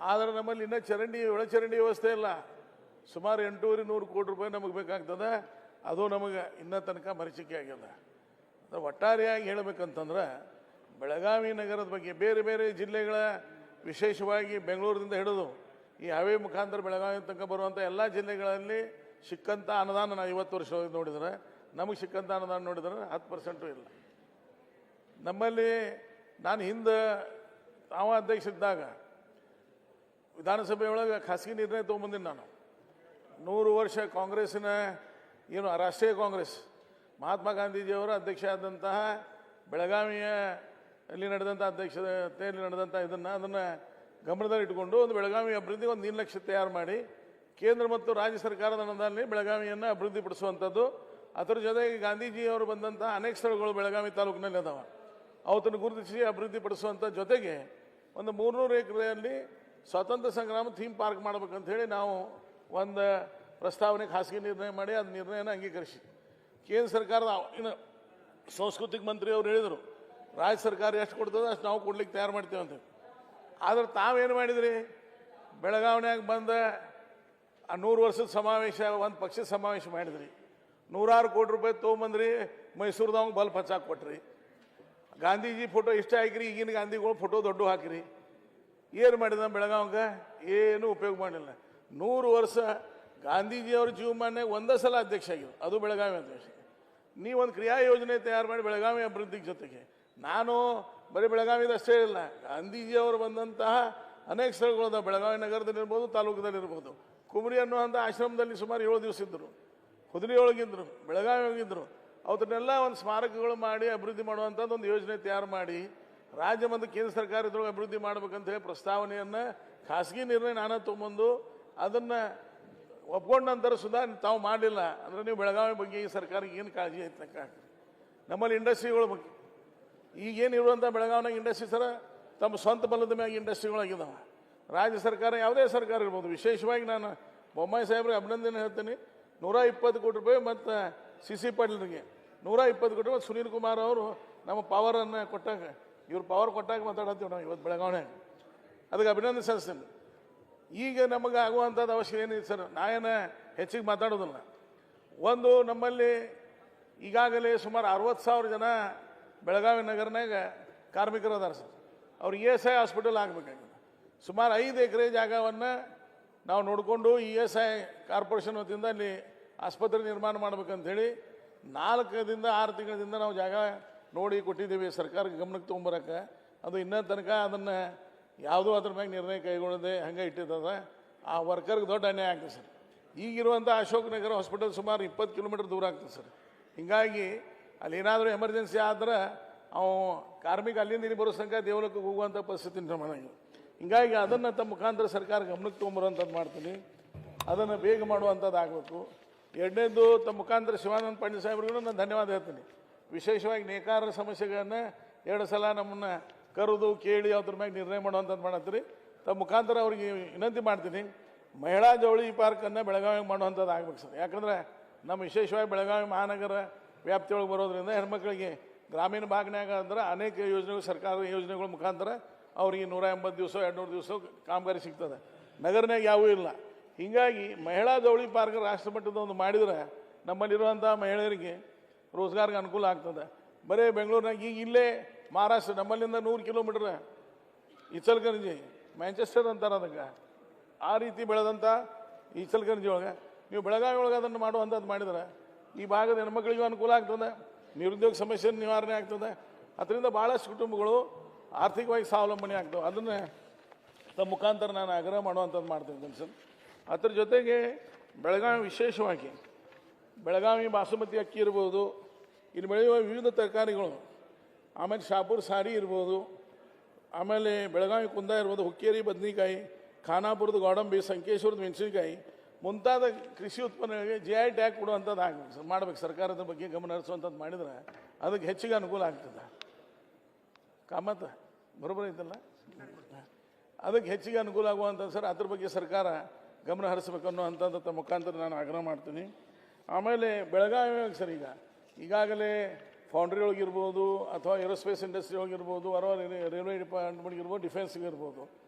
ಆದರೆ ನಮ್ಮಲ್ಲಿ ಇನ್ನೂ ಒಳಚರಂಡಿ ವ್ಯವಸ್ಥೆ ಇಲ್ಲ. ಸುಮಾರು 800 ಕೋಟಿ ರೂಪಾಯಿ ನಮಗೆ ಬೇಕಾಗ್ತದೆ. ಅದು ನಮಗೆ ಇನ್ನೂ ತನಕ ಮರೀಚಿಕೆ ಆಗಿಲ್ಲ. ಅದು ಒಟ್ಟಾರೆಯಾಗಿ ಹೇಳಬೇಕಂತಂದ್ರೆ ಬೆಳಗಾವಿ ನಗರದ ಬಗ್ಗೆ ಬೇರೆ ಬೇರೆ ಜಿಲ್ಲೆಗಳ, ವಿಶೇಷವಾಗಿ ಬೆಂಗಳೂರಿನಿಂದ ಹಿಡಿದು ಈ ಹೈವೇ ಮುಖಾಂತರ ಬೆಳಗಾವಿ ತನಕ ಬರುವಂಥ ಎಲ್ಲ ಜಿಲ್ಲೆಗಳಲ್ಲಿ ಸಿಕ್ಕಂಥ ಅನುದಾನ ನಾವು 50 ವರ್ಷ ನೋಡಿದರೆ, ನಮಗೆ ಸಿಕ್ಕಂಥ ಅನುದಾನ ನೋಡಿದರೆ 10% ಇಲ್ಲ. ನಮ್ಮಲ್ಲಿ ನಾನು ಹಿಂದೆ ತಾವ ಅಧ್ಯಕ್ಷ ಇದ್ದಾಗ ವಿಧಾನಸಭೆಯೊಳಗೆ ಖಾಸಗಿ ನಿರ್ಣಯ ತೊಗೊಂಬಂದಿನಿ. ನಾನು 100 ವರ್ಷ ಕಾಂಗ್ರೆಸ್ಸಿನ ಏನು ರಾಷ್ಟ್ರೀಯ ಕಾಂಗ್ರೆಸ್ ಮಹಾತ್ಮ ಗಾಂಧೀಜಿಯವರ ಅಧ್ಯಕ್ಷ ಆದಂತಹ ಬೆಳಗಾವಿಯ ಅಲ್ಲಿ ನಡೆದಂಥ ಅಧ್ಯಕ್ಷತೆಯಲ್ಲಿ ನಡೆದಂಥ ಅದನ್ನು ಗಮನದಲ್ಲಿ ಇಟ್ಟುಕೊಂಡು ಒಂದು ಬೆಳಗಾವಿ ಅಭಿವೃದ್ಧಿಗೆ ಒಂದು ನೀಲನಕ್ಷೆ ತಯಾರು ಮಾಡಿ ಕೇಂದ್ರ ಮತ್ತು ರಾಜ್ಯ ಸರ್ಕಾರದ ಅನುದಾನದಲ್ಲಿ ಬೆಳಗಾವಿಯನ್ನು ಅಭಿವೃದ್ಧಿಪಡಿಸುವಂಥದ್ದು. ಅದರ ಜೊತೆಗೆ ಗಾಂಧೀಜಿಯವರು ಬಂದಂಥ ಅನೇಕ ಸ್ಥಳಗಳು ಬೆಳಗಾವಿ ತಾಲೂಕಿನಲ್ಲಿ ಅದಾವ, ಅವತ್ತನ್ನು ಗುರುತಿಸಿ ಅಭಿವೃದ್ಧಿಪಡಿಸುವಂಥ ಜೊತೆಗೆ ಒಂದು 300 ಎಕರೆಯಲ್ಲಿ ಸ್ವಾತಂತ್ರ್ಯ ಸಂಗ್ರಾಮ ಥೀಮ್ ಪಾರ್ಕ್ ಮಾಡ್ಬೇಕಂತ ಹೇಳಿ ನಾವು ಒಂದು ಪ್ರಸ್ತಾವನೆ ಖಾಸಗಿ ನಿರ್ಣಯ ಮಾಡಿ ಅದು ನಿರ್ಣಯನ ಅಂಗೀಕರಿಸಿ ಕೇಂದ್ರ ಸರ್ಕಾರದ ಇನ್ನು ಸಾಂಸ್ಕೃತಿಕ ಮಂತ್ರಿ ಅವರು ಹೇಳಿದರು ರಾಜ್ಯ ಸರ್ಕಾರ ಎಷ್ಟು ಕೊಡ್ತದೆ ಅಷ್ಟು ನಾವು ಕೊಡ್ಲಿಕ್ಕೆ ತಯಾರು ಮಾಡ್ತೇವೆ ಅಂತ. ಆದ್ರೆ ತಾವೇನು ಮಾಡಿದ್ರಿ, ಬೆಳಗಾವಿನಾಗ ಬಂದ ಆ 100 ವರ್ಷದ ಸಮಾವೇಶ ಒಂದು ಪಕ್ಷದ ಸಮಾವೇಶ ಮಾಡಿದ್ರಿ, 100 ಕೋಟಿ ರೂಪಾಯಿ ತೊಗೊಂಬಂದ್ರಿ, ಮೈಸೂರದವಂಗೆ ಬಲ್ಪ್ ಹಚ್ಚಾಕ್ ಕೊಟ್ರಿ, ಗಾಂಧೀಜಿ ಫೋಟೋ ಇಷ್ಟ ಹಾಕಿರಿ, ಈಗಿನ ಗಾಂಧಿಗಳು ಫೋಟೋ ದೊಡ್ಡ ಹಾಕಿರಿ. ಏನು ಮಾಡಿದ ಬೆಳಗಾವಿಗೆ? ಏನು ಉಪಯೋಗ ಮಾಡಿಲ್ಲ. 100 ವರ್ಷ ಗಾಂಧೀಜಿಯವ್ರ ಜೀವಮಾನ್ಯ ಒಂದೇ ಸಲ ಅಧ್ಯಕ್ಷ ಆಗಿದ್ರು, ಅದು ಬೆಳಗಾವಿ ಅಧ್ಯಕ್ಷ. ನೀವೊಂದು ಕ್ರಿಯಾ ಯೋಜನೆ ತಯಾರು ಮಾಡಿ ಬೆಳಗಾವಿ ಅಭಿವೃದ್ಧಿಗೆ ಜೊತೆಗೆ ನಾನು ಬರೀ ಬೆಳಗಾವಿದ ಅಷ್ಟೇ ಇಲ್ಲ, ಗಾಂಧೀಜಿಯವರು ಬಂದಂತಹ ಅನೇಕ ಸ್ಥಳಗಳದ ಬೆಳಗಾವಿ ನಗರದಲ್ಲಿರ್ಬೋದು, ತಾಲೂಕದಲ್ಲಿರ್ಬೋದು. ಕುಮರಿ ಅನ್ನುವಂಥ ಆಶ್ರಮದಲ್ಲಿ ಸುಮಾರು 7 ದಿವಸ ಇದ್ದರು, ಹುದುರಿಯೊಳಗಿದ್ರು, ಬೆಳಗಾವಿ ಹೋಗಿದ್ರು. ಅವತ್ತನ್ನೆಲ್ಲ ಒಂದು ಸ್ಮಾರಕಗಳು ಮಾಡಿ ಅಭಿವೃದ್ಧಿ ಮಾಡುವಂಥದ್ದು ಒಂದು ಯೋಜನೆ ತಯಾರು ಮಾಡಿ ರಾಜ್ಯ ಮತ್ತು ಕೇಂದ್ರ ಸರ್ಕಾರದೊಳಗೆ ಅಭಿವೃದ್ಧಿ ಮಾಡ್ಬೇಕಂತ ಹೇಳಿ ಪ್ರಸ್ತಾವನೆಯನ್ನು ಖಾಸಗಿ ನಿರ್ಣಯ ನಾನಾ ತೊಗೊಂಬಂದು ಅದನ್ನು ಒಪ್ಕೊಂಡ ನಂತರ ಸುಧಾ ತಾವು ಮಾಡಲಿಲ್ಲ ಅಂದರೆ ನೀವು ಬೆಳಗಾವಿ ಬಗ್ಗೆ ಈ ಸರ್ಕಾರಕ್ಕೆ ಏನು ಕಾಳಜಿ ಐತೆ ಲೆಕ್ಕ ಹಾಕಿ. ನಮ್ಮಲ್ಲಿ ಇಂಡಸ್ಟ್ರಿಗಳ ಬಗ್ಗೆ ಈಗೇನು ಇರುವಂಥ ಬೆಳಗಾವಿನಾಗ ಇಂಡಸ್ಟ್ರಿ ಸರ ತಮ್ಮ ಸ್ವಂತ ಬಲದ ಮ್ಯಾಗ ಇಂಡಸ್ಟ್ರಿಗಳಾಗಿದ್ದಾವೆ. ರಾಜ್ಯ ಸರ್ಕಾರ ಯಾವುದೇ ಸರ್ಕಾರ ಇರ್ಬೋದು, ವಿಶೇಷವಾಗಿ ನಾನು ಬೊಮ್ಮಾಯಿ ಸಾಹೇಬ್ರಿಗೆ ಅಭಿನಂದನೆ ಹೇಳ್ತೀನಿ. 120 ಕೋಟಿ ರೂಪಾಯಿ ಮತ್ತು ಸಿ ಪಾಟೀಲ್ರಿಗೆ 120 ಕೋಟಿ ಮತ್ತು ಸುನೀಲ್ ಕುಮಾರ್ ಅವರು ನಮ್ಮ ಪವರನ್ನು ಕೊಟ್ಟಾಗ, ಇವ್ರು ಪವರ್ ಕೊಟ್ಟಾಗ ಮಾತಾಡತ್ತೀವಿ ನಾವು ಇವತ್ತು ಬೆಳಗಾವಿನಾಗ, ಅದಕ್ಕೆ ಅಭಿನಂದನೆ ಸಲ್ಲಿಸ್ತೀನಿ. ಈಗ ನಮಗೆ ಆಗುವಂಥದ್ದು ಅವಶ್ಯಕತೆ ಏನಿದೆ ಸರ್, ನಾಯೇನು ಹೆಚ್ಚಿಗೆ ಮಾತಾಡೋದಿಲ್ಲ. ಒಂದು ನಮ್ಮಲ್ಲಿ ಈಗಾಗಲೇ ಸುಮಾರು 60,000 ಜನ ಬೆಳಗಾವಿ ನಗರನಾಗ ಕಾರ್ಮಿಕರು ಅದಾರ ಸರ್. ಅವ್ರು ESI ಹಾಸ್ಪಿಟಲ್ ಆಗಬೇಕಾಗಿದೆ. ಸುಮಾರು 5 ಎಕರೆ ಜಾಗವನ್ನು ನಾವು ನೋಡಿಕೊಂಡು ESI ಕಾರ್ಪೊರೇಷನ್ ವತಿಯಿಂದ ಅಲ್ಲಿ ಆಸ್ಪತ್ರೆ ನಿರ್ಮಾಣ ಮಾಡ್ಬೇಕಂತೇಳಿ 4 ದಿಂದ 6 ತಿಂಗಳಿಂದ ನಾವು ಜಾಗ ನೋಡಿ ಕೊಟ್ಟಿದ್ದೀವಿ ಸರ್ಕಾರಕ್ಕೆ ಗಮನಕ್ಕೆ ತೊಗೊಂಬರಕ್ಕೆ. ಅದು ಇನ್ನೂ ತನಕ ಅದನ್ನು ಯಾವುದೂ ಅದ್ರ ಮ್ಯಾಗ ನಿರ್ಣಯ ಕೈಗೊಳ್ಳದೆ ಹಂಗೆ ಇಟ್ಟಿರ್ತದೆ. ಆ ವರ್ಕರ್ಗೆ ದೊಡ್ಡ ಅನ್ಯಾಯ ಆಗ್ತದೆ ಸರ್. ಈಗಿರುವಂಥ ಅಶೋಕ್ ನಗರ ಹಾಸ್ಪಿಟಲ್ ಸುಮಾರು 20 ಕಿಲೋಮೀಟರ್ ದೂರ ಆಗ್ತದೆ ಸರ್. ಹೀಗಾಗಿ ಅಲ್ಲಿ ಏನಾದರೂ ಎಮರ್ಜೆನ್ಸಿ ಆದ್ರೆ ಅವು ಕಾರ್ಮಿಕ ಅಲ್ಲಿಂದ ಇಲ್ಲಿ ಬರೋ ಸಂಖ್ಯೆ ದೇವಲಕ್ಕೆ ಹೋಗುವಂಥ ಪರಿಸ್ಥಿತಿ ನಿರ್ಮಾಣ ಆಗಿದೆ. ಹೀಗಾಗಿ ಅದನ್ನು ತಮ್ಮ ಮುಖಾಂತರ ಸರ್ಕಾರ ಗಮನಕ್ಕೆ ತೊಗೊಂಬರುವಂಥದ್ದು ಮಾಡ್ತೀನಿ, ಅದನ್ನು ಬೇಗ ಮಾಡುವಂಥದ್ದು ಆಗಬೇಕು. ಎರಡನೇದು ತಮ್ಮ ಮುಖಾಂತರ ಶಿವಾನಂದ ಪಾಂಡೆ ಸಾಹೇಬ್ರಿಗೂ ನಾನು ಧನ್ಯವಾದ ಹೇಳ್ತೀನಿ. ವಿಶೇಷವಾಗಿ ನೇಕಾರರ ಸಮಸ್ಯೆಗಳನ್ನು 2 ಸಲ ನಮ್ಮನ್ನು ಕರೆದು ಕೇಳಿ ಅದ್ರ ಮ್ಯಾಗ ನಿರ್ಣಯ ಮಾಡುವಂಥದ್ದು ಮಾಡತ್ತೀರಿ. ತಮ್ಮ ಮುಖಾಂತರ ಅವ್ರಿಗೆ ವಿನಂತಿ ಮಾಡ್ತೀನಿ, ಮಹಿಳಾ ಜವಳಿ ಪಾರ್ಕನ್ನು ಬೆಳಗಾವಿಗೆ ಮಾಡುವಂಥದ್ದು ಆಗ್ಬೇಕು ಸರ್. ಯಾಕಂದರೆ ನಮ್ಮ ವಿಶೇಷವಾಗಿ ಬೆಳಗಾವಿ ಮಹಾನಗರ ವ್ಯಾಪ್ತಿಯೊಳಗೆ ಬರೋದ್ರಿಂದ ಹೆಣ್ಮಕ್ಳಿಗೆ ಗ್ರಾಮೀಣ ಭಾಗನಾಗ ಅಂದ್ರೆ ಅನೇಕ ಯೋಜನೆಗಳು, ಸರ್ಕಾರದ ಯೋಜನೆಗಳ ಮುಖಾಂತರ ಅವ್ರಿಗೆ 180 ದಿವಸ 200 ದಿವಸ ಕಾಮಗಾರಿ ಸಿಗ್ತದೆ. ನಗರನಾಗ ಯಾವೂ ಇಲ್ಲ. ಹೀಗಾಗಿ ಮಹಿಳಾ ಜವಳಿ ಪಾರ್ಕ್ ರಾಷ್ಟ್ರ ಮಟ್ಟದ ಒಂದು ಮಾಡಿದ್ರೆ ನಮ್ಮಲ್ಲಿರುವಂಥ ಮಹಿಳೆಯರಿಗೆ ರೋಜ್ಗಾರ್ಗೆ ಅನುಕೂಲ ಆಗ್ತದೆ. ಬರೀ ಬೆಂಗಳೂರಿನಾಗ ಈಗ ಇಲ್ಲೇ ಮಹಾರಾಷ್ಟ್ರ ನಮ್ಮಲ್ಲಿಂದ 100 ಕಿಲೋಮೀಟ್ರ್ ಇಚಲಕರಂಜಿ, ಮ್ಯಾಂಚೆಸ್ಟರ್ ಅಂತಾರೆ ಅದಕ್ಕೆ, ಆ ರೀತಿ ಬೆಳೆದಂಥ ಇಚಲಕರಂಜಿ ಒಳಗೆ ನೀವು ಬೆಳಗಾವಿ ಒಳಗೆ ಅದನ್ನು ಮಾಡುವಂಥದ್ದು ಮಾಡಿದ್ರೆ ಈ ಭಾಗದ ಹೆಣ್ಮಕ್ಳಿಗೂ ಅನುಕೂಲ ಆಗ್ತದೆ, ನಿರುದ್ಯೋಗ ಸಮಸ್ಯೆ ನಿವಾರಣೆ ಆಗ್ತದೆ. ಅದರಿಂದ ಭಾಳಷ್ಟು ಕುಟುಂಬಗಳು ಆರ್ಥಿಕವಾಗಿ ಸ್ವಾವಲಂಬನೆ ಆಗ್ತವೆ. ಅದನ್ನು ತಮ್ಮ ಮುಖಾಂತರ ನಾನು ಆಗ್ರಹ ಮಾಡುವಂಥದ್ದು ಮಾಡ್ತೀನಿ ಸರ್. ಅದ್ರ ಜೊತೆಗೆ ಬೆಳಗಾವಿ ವಿಶೇಷವಾಗಿ ಬೆಳಗಾವಿ ಬಾಸುಮತಿ ಅಕ್ಕಿ ಇರ್ಬೋದು, ಇಲ್ಲಿ ಬೆಳೆಯುವ ವಿವಿಧ ತರಕಾರಿಗಳು, ಆಮೇಲೆ ಶಾಪುರ್ ಸಾರಿ ಇರ್ಬೋದು, ಆಮೇಲೆ ಬೆಳಗಾವಿ ಕುಂದ ಇರ್ಬೋದು, ಹುಕ್ಕೇರಿ ಬದನೆಕಾಯಿ, ಖಾನಾಪುರದ ಗೋಡಂಬಿ, ಸಂಕೇಶ್ವರದ ಮೆಣಸಿನಕಾಯಿ ಮುಂತಾದ ಕೃಷಿ ಉತ್ಪನ್ನಗಳಿಗೆ GI ಟ್ಯಾಗ್ ಕೊಡುವಂಥದ್ದು ಆಗಬೇಕು ಸರ್, ಮಾಡ್ಬೇಕು. ಸರ್ಕಾರದ ಬಗ್ಗೆ ಗಮನ ಹರಿಸುವಂಥದ್ದು ಮಾಡಿದ್ರೆ ಅದಕ್ಕೆ ಹೆಚ್ಚಿಗೆ ಅನುಕೂಲ ಆಗ್ತದೆ. ಕಾಮತ್ ಬರೋಬ್ಬರ ಐತಲ್ಲ, ಅದಕ್ಕೆ ಹೆಚ್ಚಿಗೆ ಅನುಕೂಲ ಆಗುವಂಥದ್ದು ಸರ್. ಅದ್ರ ಬಗ್ಗೆ ಸರ್ಕಾರ ಗಮನ ಹರಿಸ್ಬೇಕು ಅನ್ನೋವಂಥದ್ದು ತಮ್ಮ ಮುಖಾಂತರ ನಾನು ಆಗ್ರಹ ಮಾಡ್ತೀನಿ. ಆಮೇಲೆ ಬೆಳಗಾವಿ ಸರ್ ಈಗಾಗಲೇ ಫೌಂಡ್ರಿ ಒಳಗಿರ್ಬೋದು ಅಥವಾ ಏರೋಸ್ಪೇಸ್ ಇಂಡಸ್ಟ್ರಿ ಒಳಗಿರ್ಬೋದು, ಅಥವಾ ರೈಲ್ವೆ ಡಿಪಾರ್ಟ್ಮೆಂಟ್ ಇರ್ಬೋದು, ಡಿಫೆನ್ಸ್ಗೆ ಇರ್ಬೋದು,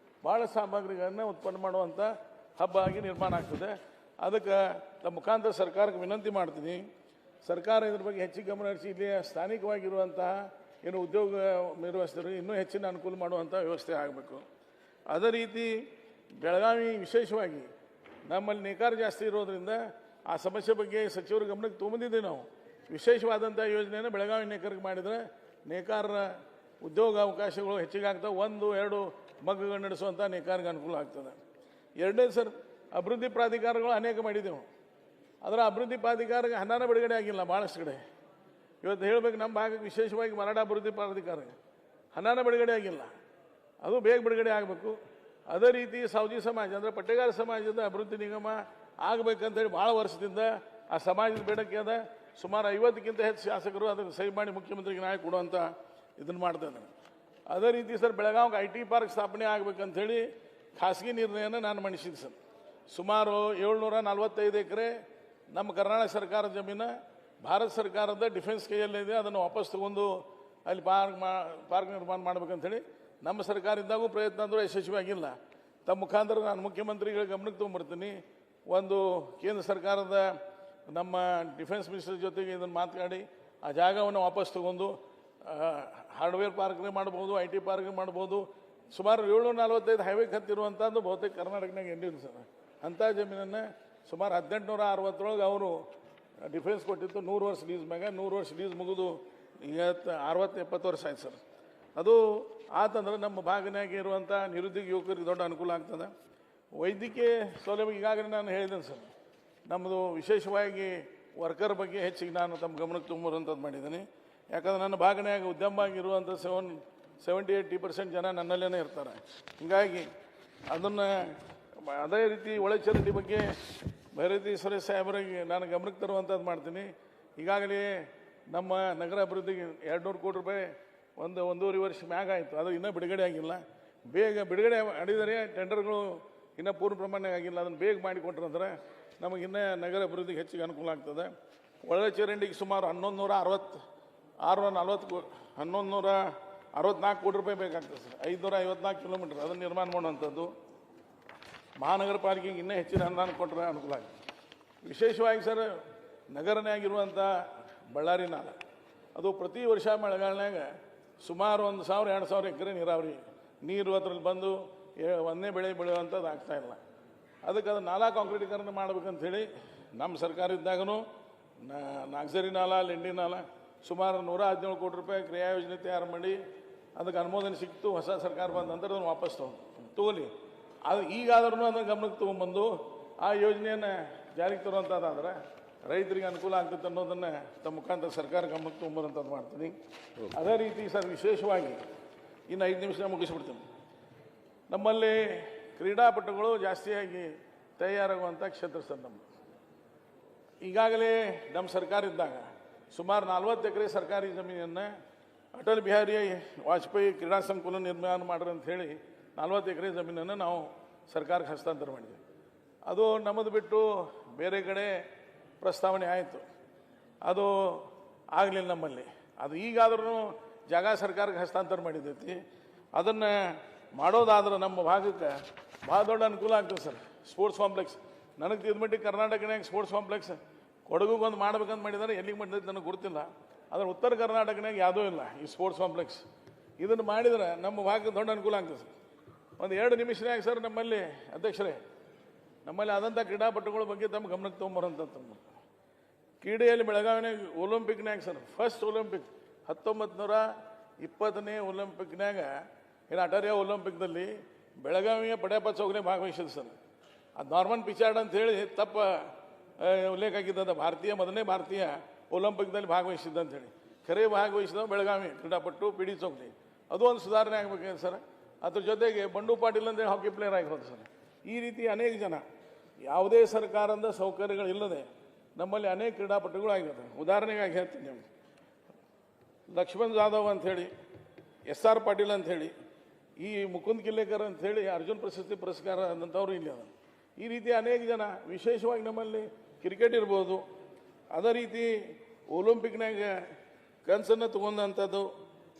ಭಾಳ ಸಾಮಗ್ರಿಗಳನ್ನು ಉತ್ಪನ್ನ ಮಾಡುವಂಥ ಹಬ್ಬ ಆಗಿ ನಿರ್ಮಾಣ ಆಗ್ತದೆ. ಅದಕ್ಕೆ ತಮ್ಮ ಮುಖಾಂತರ ಸರ್ಕಾರಕ್ಕೆ ವಿನಂತಿ ಮಾಡ್ತೀನಿ, ಸರ್ಕಾರ ಇದ್ರ ಬಗ್ಗೆ ಹೆಚ್ಚಿಗೆ ಗಮನ ಹರಿಸಿ ಇಲ್ಲಿ ಸ್ಥಾನಿಕವಾಗಿರುವಂತಹ ಏನು ಉದ್ಯೋಗ ನಿರ್ವಹಿಸಿದ್ರು ಇನ್ನೂ ಹೆಚ್ಚಿನ ಅನುಕೂಲ ಮಾಡುವಂಥ ವ್ಯವಸ್ಥೆ ಆಗಬೇಕು. ಅದೇ ರೀತಿ ಬೆಳಗಾವಿ ವಿಶೇಷವಾಗಿ ನಮ್ಮಲ್ಲಿ ನೇಕಾರ ಜಾಸ್ತಿ ಇರೋದ್ರಿಂದ ಆ ಸಮಸ್ಯೆ ಬಗ್ಗೆ ಸಚಿವರ ಗಮನಕ್ಕೆ ತೊಗೊಂಬಂದಿದ್ದೀವಿ ನಾವು. ವಿಶೇಷವಾದಂಥ ಯೋಜನೆಯನ್ನು ಬೆಳಗಾವಿ ನೇಕಾರಿಗೆ ಮಾಡಿದರೆ ನೇಕಾರರ ಉದ್ಯೋಗ ಅವಕಾಶಗಳು ಹೆಚ್ಚಿಗೆ ಆಗ್ತವೆ. 1-2 ಮಗ್ಗಗಳು ನಡೆಸುವಂಥ ನೇಕಾರಿಗೆ ಅನುಕೂಲ ಆಗ್ತದೆ. ಎರಡನೇದು ಸರ್, ಅಭಿವೃದ್ಧಿ ಪ್ರಾಧಿಕಾರಗಳು ಅನೇಕ ಮಾಡಿದ್ದೆವು. ಅದರ ಅಭಿವೃದ್ಧಿ ಪ್ರಾಧಿಕಾರಕ್ಕೆ ಹಣನ ಬಿಡುಗಡೆ ಆಗಿಲ್ಲ ಭಾಳಷ್ಟು ಕಡೆ. ಇವತ್ತು ಹೇಳಬೇಕು, ನಮ್ಮ ಭಾಗಕ್ಕೆ ವಿಶೇಷವಾಗಿ ಮರಾಠ ಅಭಿವೃದ್ಧಿ ಪ್ರಾಧಿಕಾರ ಹಣನ ಬಿಡುಗಡೆ ಆಗಿಲ್ಲ, ಅದು ಬೇಗ ಬಿಡುಗಡೆ ಆಗಬೇಕು. ಅದೇ ರೀತಿ ಸೌಜಿ ಸಮಾಜ ಅಂದರೆ ಪಟ್ಟೆಗಾರ ಸಮಾಜದ ಅಭಿವೃದ್ಧಿ ನಿಗಮ ಆಗಬೇಕಂತೇಳಿ ಭಾಳ ವರ್ಷದಿಂದ ಆ ಸಮಾಜದ ಬೇಡಿಕೆ ಅದ. ಸುಮಾರು 50ಕ್ಕಿಂತ ಹೆಚ್ಚು ಶಾಸಕರು ಅದನ್ನು ಸಹಿ ಮಾಡಿ ಮುಖ್ಯಮಂತ್ರಿಗೆ ನಾಳೆ ಕೊಡುವಂಥ ಇದನ್ನು ಮಾಡ್ತಾ ಇದ್ದಾರೆ. ಅದೇ ರೀತಿ ಸರ್ ಬೆಳಗಾವಿಗೆ IT ಪಾರ್ಕ್ ಸ್ಥಾಪನೆ ಆಗಬೇಕಂತೇಳಿ ಖಾಸಗಿ ನಿರ್ಣಯನ ನಾನು ಮಂಡಿಸಿದ್ದೆ ಸರ್. ಸುಮಾರು 745 ಎಕರೆ ನಮ್ಮ ಕರ್ನಾಟಕ ಸರ್ಕಾರದ ಜಮೀನು ಭಾರತ ಸರ್ಕಾರದ ಡಿಫೆನ್ಸ್ ಕೈಯಲ್ಲಿದೆ, ಅದನ್ನು ವಾಪಸ್ ತಗೊಂಡು ಅಲ್ಲಿ ಪಾರ್ಕ್ ನಿರ್ಮಾಣ ಮಾಡ್ಬೇಕಂತೇಳಿ ನಮ್ಮ ಸರ್ಕಾರ ಇದ್ದಾಗೂ ಪ್ರಯತ್ನ ಅಂದರೂ ಯಶಸ್ವಿ ಆಗಿಲ್ಲ. ತಮ್ಮ ಮುಖಾಂತರ ನಾನು ಮುಖ್ಯಮಂತ್ರಿಗಳ ಗಮನಕ್ಕೆ ತೊಗೊಂಡ್ಬರ್ತೀನಿ. ಒಂದು ಕೇಂದ್ರ ಸರ್ಕಾರದ ನಮ್ಮ ಡಿಫೆನ್ಸ್ ಮಿನಿಸ್ಟರ್ ಜೊತೆಗೆ ಇದನ್ನು ಮಾತನಾಡಿ ಆ ಜಾಗವನ್ನು ವಾಪಸ್ ತಗೊಂಡು ಹಾರ್ಡ್ವೇರ್ ಪಾರ್ಕ್ನೇ ಮಾಡ್ಬೋದು, IT ಪಾರ್ಕ್ ಮಾಡ್ಬೋದು. ಸುಮಾರು 745 ಹೈವೇಗೆ ಹತ್ತಿರುವಂಥದ್ದು ಬಹುತೇಕ ಕರ್ನಾಟಕನಾಗ ಎಂದಿದೆ ಸರ್. ಅಂಥ ಜಮೀನನ್ನು ಸುಮಾರು 1860 ಅವರು ಡಿಫೆನ್ಸ್ ಕೊಟ್ಟಿತ್ತು 100 ವರ್ಷ ಲೀಸ್ ಮ್ಯಾಗ. 100 ವರ್ಷ ಲೀಸ್ ಮುಗಿದು ಈಗ 60-70 ವರ್ಷ ಆಯ್ತು ಸರ್. ಅದು ಆತಂದ್ರೆ ನಮ್ಮ ಭಾಗನಾಗ ಇರುವಂಥ ನಿರುದ್ಯೋಗ ಯುವಕರಿಗೆ ದೊಡ್ಡ ಅನುಕೂಲ ಆಗ್ತದೆ. ವೈದ್ಯಕೀಯ ಸೌಲಭ್ಯ ಈಗಾಗಲೇ ನಾನು ಹೇಳಿದ್ದೇನೆ ಸರ್. ನಮ್ಮದು ವಿಶೇಷವಾಗಿ ವರ್ಕರ್ ಬಗ್ಗೆ ಹೆಚ್ಚಿಗೆ ನಾನು ತಮ್ಮ ಗಮನಕ್ಕೆ ತುಂಬುವಂಥದ್ದು ಮಾಡಿದ್ದೀನಿ. ಯಾಕಂದ್ರೆ ನನ್ನ ಭಾಗನಾಗ ಉದ್ಯಮ ಆಗಿರುವಂಥ 70-80% ಜನ ನನ್ನಲ್ಲೇ ಇರ್ತಾರೆ. ಹೀಗಾಗಿ ಅದನ್ನು ಅದೇ ರೀತಿ ಒಳಚರಂಡಿ ಬಗ್ಗೆ ಭೈರತಿ ಸುರೇಶ್ ಸಾಹೇಬರಿಗೆ ನಾನು ಗಮನಕ್ಕೆ ತರುವಂಥದ್ದು ಮಾಡ್ತೀನಿ. ಈಗಾಗಲೇ ನಮ್ಮ ನಗರ ಅಭಿವೃದ್ಧಿಗೆ 200 ಕೋಟಿ ರೂಪಾಯಿ ಒಂದೂವರೆ ವರ್ಷ ಮ್ಯಾಗ ಆಯಿತು, ಅದು ಇನ್ನೂ ಬಿಡುಗಡೆ ಆಗಿಲ್ಲ. ಬೇಗ ಬಿಡುಗಡೆ ಮಾಡಿದರೆ ಟೆಂಡರ್ಗಳು ಇನ್ನೂ ಪೂರ್ಣ ಪ್ರಮಾಣ ಆಗಿಲ್ಲ. ಅದನ್ನು ಬೇಗ ಮಾಡಿಕೊಟ್ರಂದ್ರೆ ನಮಗೆ ಇನ್ನೂ ನಗರ ಅಭಿವೃದ್ಧಿಗೆ ಹೆಚ್ಚಿಗೆ ಅನುಕೂಲ ಆಗ್ತದೆ. ಒಳಚರಂಡಿಗೆ ಸುಮಾರು 1164 ಕೋಟಿ ರೂಪಾಯಿ ಬೇಕಾಗ್ತದೆ ಸರ್. 554 ಕಿಲೋಮೀಟರ್ ಅದನ್ನು ನಿರ್ಮಾಣ ಮಾಡುವಂಥದ್ದು. ಮಹಾನಗರ ಪಾಲಿಕೆಗೆ ಇನ್ನೂ ಹೆಚ್ಚಿನ ಅನುದಾನ ಕೊಟ್ಟರೆ ಅನುಕೂಲ ಆಗಿದೆ. ವಿಶೇಷವಾಗಿ ಸರ್ ನಗರನೇ ಆಗಿರುವಂಥ ಬಳ್ಳಾರಿ ನಾಲ, ಅದು ಪ್ರತಿ ವರ್ಷ ಮಳೆಗಾಲನಾಗ ಸುಮಾರು 1000-2000 ಎಕರೆ ನೀರಾವರಿ ನೀರು ಅದರಲ್ಲಿ ಬಂದು ಒಂದೇ ಬೆಳೆ ಬೆಳೆಯುವಂಥದ್ದು ಆಗ್ತಾಯಿಲ್ಲ. ಅದಕ್ಕೆ ಅದು ನಾಲಾ ಕಾಂಕ್ರೀಟೀಕರಣ ಮಾಡ್ಬೇಕಂಥೇಳಿ ನಮ್ಮ ಸರ್ಕಾರ ಇದ್ದಾಗೂ ನಾಗ್ಸರಿ ನಾಲ, ಲೆಂಡಿ ನಾಲ ಸುಮಾರು 117 ಕೋಟಿ ರೂಪಾಯಿ ಕ್ರಿಯಾ ಯೋಜನೆ ತಯಾರು ಮಾಡಿ ಅದಕ್ಕೆ ಅನುಮೋದನೆ ಸಿಕ್ತು. ಹೊಸ ಸರ್ಕಾರ ಬಂದ ನಂತರ ಅದನ್ನು ವಾಪಸ್ ತಗೊಳ್ಳಿ. ಅದು ಈಗಾದ್ರೂ ಅದನ್ನು ಗಮನಕ್ಕೆ ತೊಗೊಂಬಂದು ಆ ಯೋಜನೆಯನ್ನು ಜಾರಿಗೆ ತರುವಂಥದ್ದಾದ್ರೆ ರೈತರಿಗೆ ಅನುಕೂಲ ಆಗ್ತದೆ ಅನ್ನೋದನ್ನು ತಮ್ಮ ಮುಖಾಂತರ ಸರ್ಕಾರ ಗಮನಕ್ಕೆ ತೊಗೊಂಬರುವಂಥದ್ದು ಮಾಡ್ತೀನಿ. ಅದೇ ರೀತಿ ಸರ್ ವಿಶೇಷವಾಗಿ ಇನ್ನು 5 ನಿಮಿಷ ಮುಗಿಸ್ಬಿಡ್ತೀನಿ. ನಮ್ಮಲ್ಲಿ ಕ್ರೀಡಾಪಟುಗಳು ಜಾಸ್ತಿಯಾಗಿ ತಯಾರಾಗುವಂಥ ಕ್ಷೇತ್ರ ಸರ್ ನಮ್ಮದು. ಈಗಾಗಲೇ ನಮ್ಮ ಸರ್ಕಾರ ಇದ್ದಾಗ ಸುಮಾರು 40 ಎಕರೆ ಸರ್ಕಾರಿ ಜಮೀನನ್ನು ಅಟಲ್ ಬಿಹಾರಿ ವಾಜಪೇಯಿ ಕ್ರೀಡಾ ಸಂಕುಲ ನಿರ್ಮಾಣ ಮಾಡ್ರಿ ಅಂತ ಹೇಳಿ 40 ಎಕರೆ ಜಮೀನನ್ನು ನಾವು ಸರ್ಕಾರಕ್ಕೆ ಹಸ್ತಾಂತರ ಮಾಡಿದ್ವಿ. ಅದು ನಮ್ಮದು ಬಿಟ್ಟು ಬೇರೆ ಕಡೆ ಪ್ರಸ್ತಾವನೆ ಆಯಿತು, ಅದು ಆಗಲಿಲ್ಲ ನಮ್ಮಲ್ಲಿ. ಅದು ಈಗಾದ್ರೂ ಜಾಗ ಸರ್ಕಾರಕ್ಕೆ ಹಸ್ತಾಂತರ ಮಾಡಿದ್ದೈತಿ. ಅದನ್ನು ಮಾಡೋದಾದ್ರೆ ನಮ್ಮ ಭಾಗಕ್ಕೆ ಭಾಳ ದೊಡ್ಡ ಅನುಕೂಲ ಆಗ್ತದೆ ಸರ್. ಸ್ಪೋರ್ಟ್ಸ್ ಕಾಂಪ್ಲೆಕ್ಸ್ ನನಗೆ ತಿದ್ಮಟ್ಟಿಗೆ ಕರ್ನಾಟಕನಾಗ ಸ್ಪೋರ್ಟ್ಸ್ ಕಾಂಪ್ಲೆಕ್ಸ್ ಕೊಡಗುಗೊಂದು ಮಾಡ್ಬೇಕಂತ ಮಾಡಿದ್ದಾರೆ. ಎಲ್ಲಿಗೆ ಮಾಡಿದೈತೆ ನನಗೆ ಗೊತ್ತಿಲ್ಲ. ಆದರೆ ಉತ್ತರ ಕರ್ನಾಟಕನಾಗ ಯಾವುದೂ ಇಲ್ಲ ಈ ಸ್ಪೋರ್ಟ್ಸ್ ಕಾಂಪ್ಲೆಕ್ಸ್. ಇದನ್ನು ಮಾಡಿದರೆ ನಮ್ಮ ಭಾಗಕ್ಕೆ ದೊಡ್ಡ ಅನುಕೂಲ ಆಗ್ತದೆ ಸರ್. ಒಂದು 2 ನಿಮಿಷನಾಗ ಸರ್ ನಮ್ಮಲ್ಲಿ ಅಧ್ಯಕ್ಷರೇ, ನಮ್ಮಲ್ಲಿ ಆದಂಥ ಕ್ರೀಡಾಪಟುಗಳ ಬಗ್ಗೆ ತಮ್ಮ ಗಮನಕ್ಕೆ ತೊಗೊಂಬರೋಂಥದ್ದು. ಕ್ರೀಡೆಯಲ್ಲಿ ಬೆಳಗಾವಿನಾಗ ಒಲಿಂಪಿಕ್ನಾಗ ಸರ್ ಫಸ್ಟ್ ಒಲಿಂಪಿಕ್ 1920ನೇ ಒಲಿಂಪಿಕ್ನಾಗ ಏನು ಅಟಾರಿಯಾ ಒಲಿಂಪಿಕ್ದಲ್ಲಿ ಬೆಳಗಾವಿಯ ಪಡೆಯಪ್ಪ ಚೌಗನೆ ಭಾಗವಹಿಸಿದೆ ಸರ್. ಅದು ನಾರ್ಮನ್ ಪಿಚಾರ್ಡ್ ಅಂತ ಹೇಳಿ ತಪ್ಪ ಉಲ್ಲೇಖ ಆಗಿದ್ದ ಮೊದಲನೇ ಭಾರತೀಯ ಒಲಿಂಪಿಕ್ದಲ್ಲಿ ಭಾಗವಹಿಸಿದ್ದ ಅಂತೇಳಿ. ಖರೆ ಭಾಗವಹಿಸಿದ ಬೆಳಗಾವಿ ಕ್ರೀಡಾಪಟು PD ಚೌಗನೆ. ಅದು ಒಂದು ಸುಧಾರಣೆ ಆಗಬೇಕಿದೆ ಸರ್. ಅದ್ರ ಜೊತೆಗೆ ಬಂಡು ಪಾಟೀಲ್ ಅಂತೇಳಿ ಹಾಕಿ ಪ್ಲೇಯರ್ ಆಗಿರೋದು ಸರ್. ಈ ರೀತಿ ಅನೇಕ ಜನ ಯಾವುದೇ ಸರ್ಕಾರದ ಸೌಕರ್ಯಗಳಿಲ್ಲದೆ ನಮ್ಮಲ್ಲಿ ಅನೇಕ ಕ್ರೀಡಾಪಟುಗಳು ಆಗಿರುತ್ತೆ. ಉದಾಹರಣೆಗಾಗಿ ಹೇಳ್ತೀನಿ ನಿಮ್ಗೆ, ಲಕ್ಷ್ಮಣ್ ಜಾಧವ್ ಅಂಥೇಳಿ, SR ಪಾಟೀಲ್ ಅಂಥೇಳಿ, ಈ ಮುಕುಂದ್ ಕಿಲ್ಲೇಕರ್ ಅಂಥೇಳಿ ಅರ್ಜುನ್ ಪ್ರಶಸ್ತಿ ಪುರಸ್ಕಾರ ಆದಂಥವ್ರು ಇಲ್ಲಿ ಅದ. ಈ ರೀತಿ ಅನೇಕ ಜನ ವಿಶೇಷವಾಗಿ ನಮ್ಮಲ್ಲಿ ಕ್ರಿಕೆಟ್ ಇರ್ಬೋದು. ಅದೇ ರೀತಿ ಒಲಿಂಪಿಕ್ನಾಗ ಕನಸನ್ನು ತಗೊಂಡಂಥದ್ದು